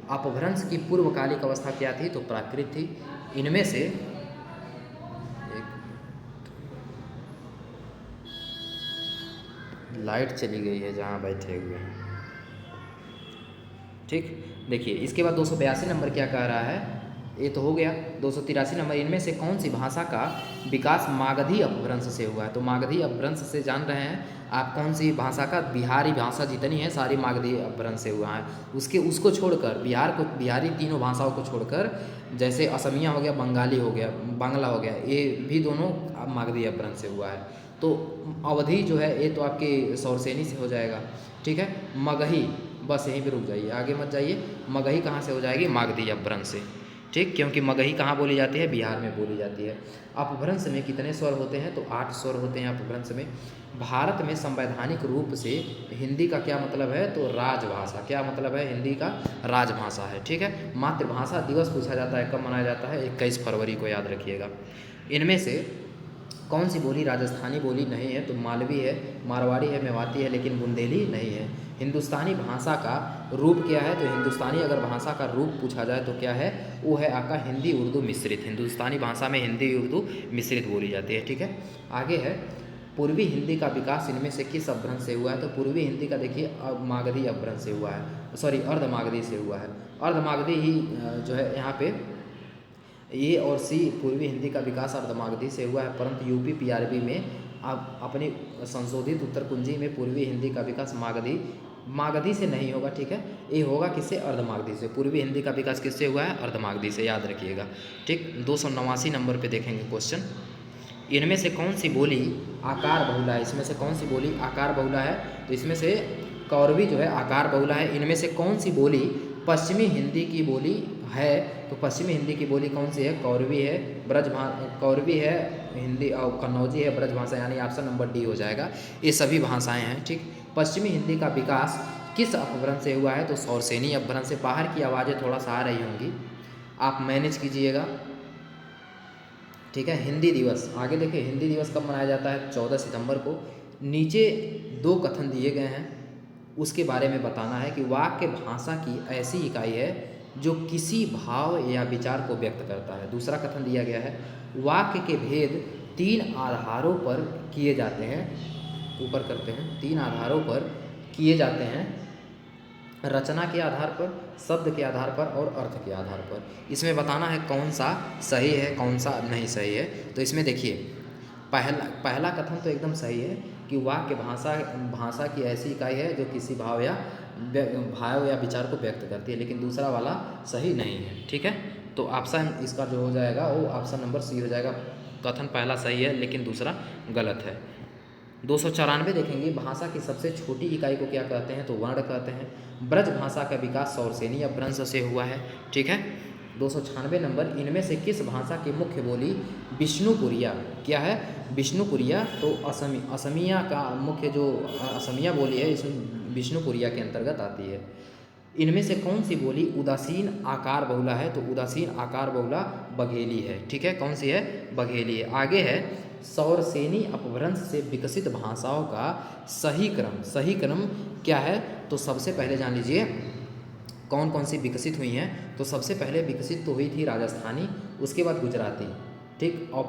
अपभ्रंश की पूर्वकालिक अवस्था क्या थी। तो प्राकृत थी। इनमें से लाइट चली गई है जहाँ बैठे हुए हैं। ठीक, देखिए इसके बाद 282 नंबर क्या कह रहा है, ये तो हो गया। 283 नंबर, इनमें से कौन सी भाषा का विकास मागधी अपभ्रंश से हुआ है। तो मागधी अपभ्रंश से जान रहे हैं आप कौन सी भाषा का, बिहारी भाषा जितनी है सारी मागधी अपभ्रंश से हुआ है। उसको छोड़कर बिहारी तीनों भाषाओं को छोड़कर, जैसे असमिया हो गया, बंगाली हो गया, बांग्ला हो गया, ये भी दोनों मागधी अपभ्रंश से हुआ है। तो अवधी जो है ये तो आपके सौरसेनी से हो जाएगा। ठीक है, मगही, बस यहीं पे रुक जाइए, आगे मत जाइए। मगही कहाँ से हो जाएगी, मागधी अपभ्रंश से। ठीक, क्योंकि मगही कहाँ बोली जाती है, बिहार में बोली जाती है। अपभ्रंश में कितने स्वर होते हैं। तो 8 स्वर होते हैं अपभ्रंश में। भारत में संवैधानिक रूप से हिंदी का क्या मतलब है। तो राजभाषा, क्या मतलब है, हिंदी का राजभाषा है। ठीक है, मातृभाषा दिवस पूछा जाता है, कब मनाया जाता है, 21 फरवरी को, याद रखिएगा। इनमें से कौन सी बोली राजस्थानी बोली नहीं है। तो मालवी है, मारवाड़ी है, मेवाती है, लेकिन बुंदेली नहीं है। हिंदुस्तानी भाषा का रूप क्या है। तो हिंदुस्तानी अगर भाषा का रूप पूछा जाए तो क्या है, वो है आपका हिंदी उर्दू मिश्रित। हिंदुस्तानी भाषा में हिंदी उर्दू मिश्रित बोली जाती है। ठीक है, आगे है पूर्वी हिंदी का विकास इनमें से किस अपभ्रंश से हुआ है। तो पूर्वी हिंदी का देखिए मागधी अपभ्रंश से हुआ है, सॉरी अर्धमागधी से हुआ है। अर्धमागधी ही जो है यहाँ पे ए और सी, पूर्वी हिंदी का विकास अर्धमागधी से हुआ है। परंतु यूपी पीआरबी में आप अपनी संशोधित उत्तर कुंजी में पूर्वी हिंदी का विकास मागधी से नहीं होगा। ठीक है, ये होगा किससे, अर्धमागधी से। पूर्वी हिंदी का विकास किससे हुआ है, अर्धमागधी से, याद रखिएगा। ठीक, 289 नंबर पे देखेंगे क्वेश्चन, इनमें से कौन सी बोली आकार बहुला है। इसमें से कौन सी बोली आकार बहुला है। तो इसमें से कौरवी जो है आकार बहुला है। इनमें से कौन सी बोली पश्चिमी हिंदी की बोली है, तो पश्चिमी हिंदी की बोली कौन सी है? कौरवी है, कौरवी है हिंदी, और कन्नौजी है ब्रजभाषा, यानी ऑप्शन नंबर डी हो जाएगा। ये सभी भाषाएं हैं, ठीक। पश्चिमी हिंदी का विकास किस अपभ्रंश से हुआ है? तो शौरसेनी अपभ्रंश से। बाहर की आवाज़ें थोड़ा सा आ रही होंगी, आप मैनेज कीजिएगा, ठीक है। हिंदी दिवस, आगे देखिए हिंदी दिवस कब मनाया जाता है? 14 सितंबर को। नीचे 2 कथन दिए गए हैं, उसके बारे में बताना है कि वाक्य भाषा की ऐसी इकाई है जो किसी भाव या विचार को व्यक्त करता है। दूसरा कथन दिया गया है, वाक्य के भेद 3 आधारों पर किए जाते हैं, ऊपर करते हैं, 3 आधारों पर किए जाते हैं, रचना के आधार पर, शब्द के आधार पर और अर्थ के आधार पर। इसमें बताना है कौन सा सही है, कौन सा नहीं सही है। तो इसमें देखिए पहला कथन तो एकदम सही है कि वाक्य भाषा की ऐसी इकाई है जो किसी भाव या विचार को व्यक्त करती है, लेकिन दूसरा वाला सही नहीं है, ठीक है। तो ऑप्शन इसका जो हो जाएगा वो ऑप्शन नंबर सी हो जाएगा। कथन पहला सही है लेकिन दूसरा गलत है। 294 देखेंगे, भाषा की सबसे छोटी इकाई को क्या कहते हैं? तो वर्ण कहते हैं। ब्रज भाषा का विकास शौरसेनी अपभ्रंश से हुआ है, ठीक है। 296 नंबर, इनमें से किस भाषा की मुख्य बोली विष्णुपुरिया क्या है? विष्णुपुरिया, तो असमिया का मुख्य जो असमिया बोली है इसमें विष्णुपुरिया के अंतर्गत आती है। इनमें से कौन सी बोली उदासीन आकार बहुला है? तो उदासीन आकार बहुला बघेली है, ठीक है। कौन सी है? बघेली है। आगे है शौरसेनी अपभ्रंश से विकसित भाषाओं का सही क्रम क्या है? तो सबसे पहले जान लीजिए कौन कौन सी विकसित हुई हैं। तो सबसे पहले विकसित तो हुई थी राजस्थानी, उसके बाद गुजराती, ठीक, और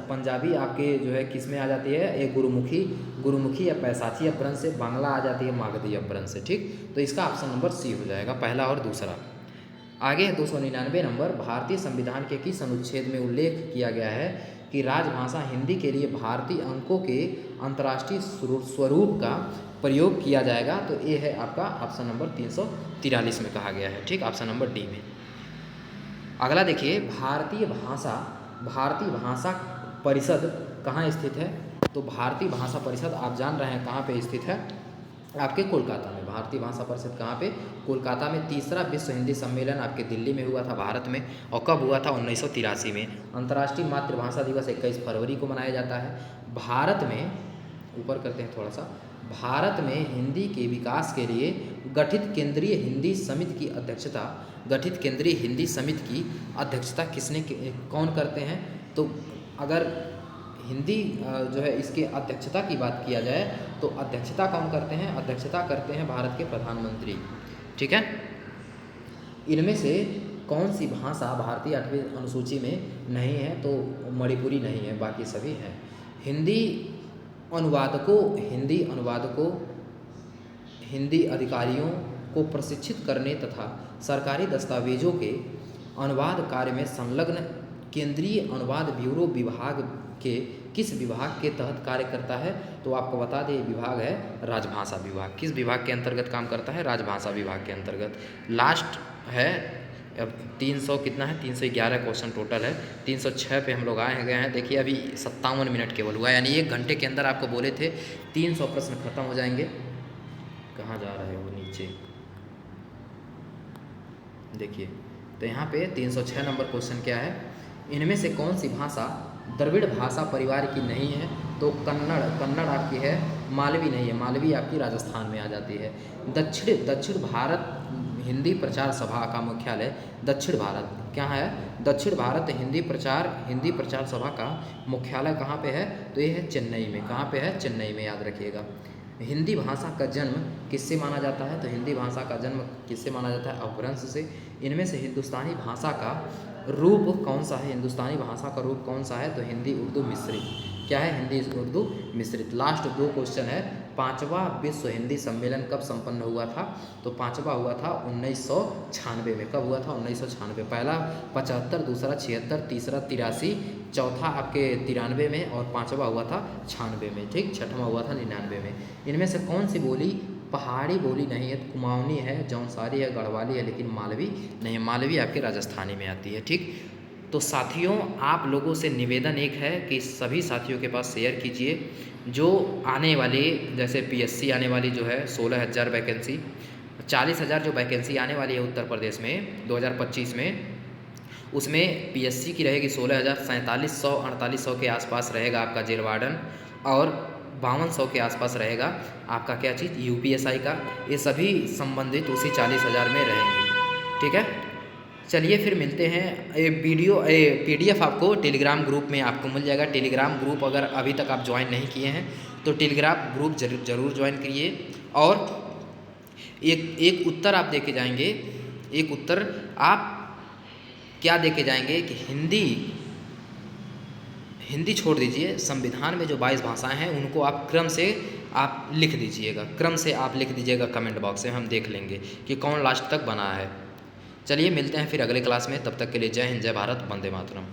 पंजाबी आपके जो है किस में आ जाती है? एक गुरुमुखी या पैसाची अपभ्रंश से। बांग्ला आ जाती है मागधी अपभ्रंश से, ठीक। तो इसका ऑप्शन नंबर सी हो जाएगा, पहला और दूसरा। आगे 299 नंबर, भारतीय संविधान के किस अनुच्छेद में उल्लेख किया गया है कि राजभाषा हिंदी के लिए भारतीय अंकों के अंतर्राष्ट्रीय स्वरूप का प्रयोग किया जाएगा? तो ये है आपका ऑप्शन नंबर 343 में कहा गया है, ठीक, ऑप्शन नंबर डी में। अगला देखिए, भारतीय भाषा परिषद कहाँ स्थित है? तो भारतीय भाषा परिषद आप जान रहे हैं कहाँ पे स्थित है? आपके कोलकाता में। भारतीय भाषा परिषद कहाँ पे? कोलकाता में। तीसरा विश्व हिंदी सम्मेलन आपके दिल्ली में हुआ था, भारत में, और कब हुआ था? 1983 में। अंतर्राष्ट्रीय मातृभाषा दिवस 21 फरवरी को मनाया जाता है। भारत में, ऊपर करते हैं थोड़ा सा, भारत में हिंदी के विकास के लिए गठित केंद्रीय हिंदी समिति की अध्यक्षता कौन करते हैं? तो अगर हिंदी जो है इसके अध्यक्षता की बात किया जाए तो अध्यक्षता कौन करते हैं? अध्यक्षता करते हैं भारत के प्रधानमंत्री, ठीक है। इनमें से कौन सी भाषा भारतीय 8वीं अनुसूची में नहीं है? तो मणिपुरी नहीं है, बाकी सभी हैं। हिंदी अनुवादकों हिंदी अधिकारियों को प्रशिक्षित करने तथा सरकारी दस्तावेजों के अनुवाद कार्य में संलग्न केंद्रीय अनुवाद ब्यूरो विभाग के किस विभाग के तहत कार्य करता है? तो आपको बता दें विभाग है राजभाषा विभाग। किस विभाग के अंतर्गत काम करता है? राजभाषा विभाग के अंतर्गत। लास्ट है, अब 300 कितना है? 311 क्वेश्चन टोटल है। 306 पे हम लोग आए गए हैं। देखिए अभी 57 मिनट केवल हुआ, यानी 1 घंटे के अंदर आपको बोले थे 300 प्रश्न खत्म हो जाएंगे। कहाँ जा रहे हो? नीचे देखिए, तो यहाँ पे 306 नंबर क्वेश्चन क्या है? इनमें से कौन सी भाषा द्रविड़ भाषा परिवार की नहीं है? तो कन्नड़ आपकी है, मालवी नहीं है, मालवी आपकी राजस्थान में आ जाती है। दक्षिण भारत हिंदी प्रचार सभा का मुख्यालय दक्षिण भारत क्या है? दक्षिण भारत हिंदी प्रचार सभा का मुख्यालय कहाँ पे है? तो ये है चेन्नई में। कहाँ पे है? चेन्नई में, याद रखिएगा। हिंदी भाषा का जन्म किससे माना जाता है? तो हिंदी भाषा का जन्म किससे माना जाता है? अपभ्रंश से। इनमें से हिंदुस्तानी भाषा का रूप कौन सा है? हिंदुस्तानी भाषा का रूप कौन सा है? तो हिंदी उर्दू मिश्रित। क्या है? हिंदी उर्दू मिश्रित। लास्ट 2 क्वेश्चन है। 5वां विश्व हिंदी सम्मेलन कब संपन्न हुआ था? तो 5वां हुआ था 1996 में। कब हुआ था? 1996। पहला 75, दूसरा 76, तीसरा 83, चौथा आपके 93 में, और 5वां हुआ था 96 में, ठीक। 6वां हुआ था 99 में। इनमें से कौन सी बोली पहाड़ी बोली नहीं है? कुमाऊनी है, जौनसारी है, गढ़वाली है, लेकिन मालवी नहीं है। मालवी आपके राजस्थानी में आती है, ठीक। तो साथियों, आप लोगों से निवेदन एक है कि सभी साथियों के पास शेयर कीजिए। जो आने वाली, जैसे पीएससी आने वाली जो है 16,000 वैकेंसी, 40,000 जो वैकेंसी आने वाली है उत्तर प्रदेश में 2025 में, उसमें पीएससी की रहेगी 16,000, 4700 4800 के आसपास रहेगा आपका जेल वार्डन, और 5200 के आसपास रहेगा आपका क्या चीज़, यूपीएसआई का। ये सभी संबंधित उसी 40,000 में रहेंगे। ठीक है, चलिए फिर मिलते हैं। पीडीएफ आपको टेलीग्राम ग्रुप में आपको मिल जाएगा। टेलीग्राम ग्रुप अगर अभी तक आप ज्वाइन नहीं किए हैं तो टेलीग्राम ग्रुप जरूर ज्वाइन करिए। और एक उत्तर आप देके जाएंगे, एक उत्तर आप क्या देके जाएंगे कि हिंदी छोड़ दीजिए, संविधान में जो 22 भाषाएं हैं उनको आप क्रम से आप लिख दीजिएगा, क्रम से आप लिख दीजिएगा कमेंट बॉक्स में, हम देख लेंगे कि कौन लास्ट तक बना है। चलिए मिलते हैं फिर अगले क्लास में, तब तक के लिए जय हिंद, जय भारत, वंदे मातरम।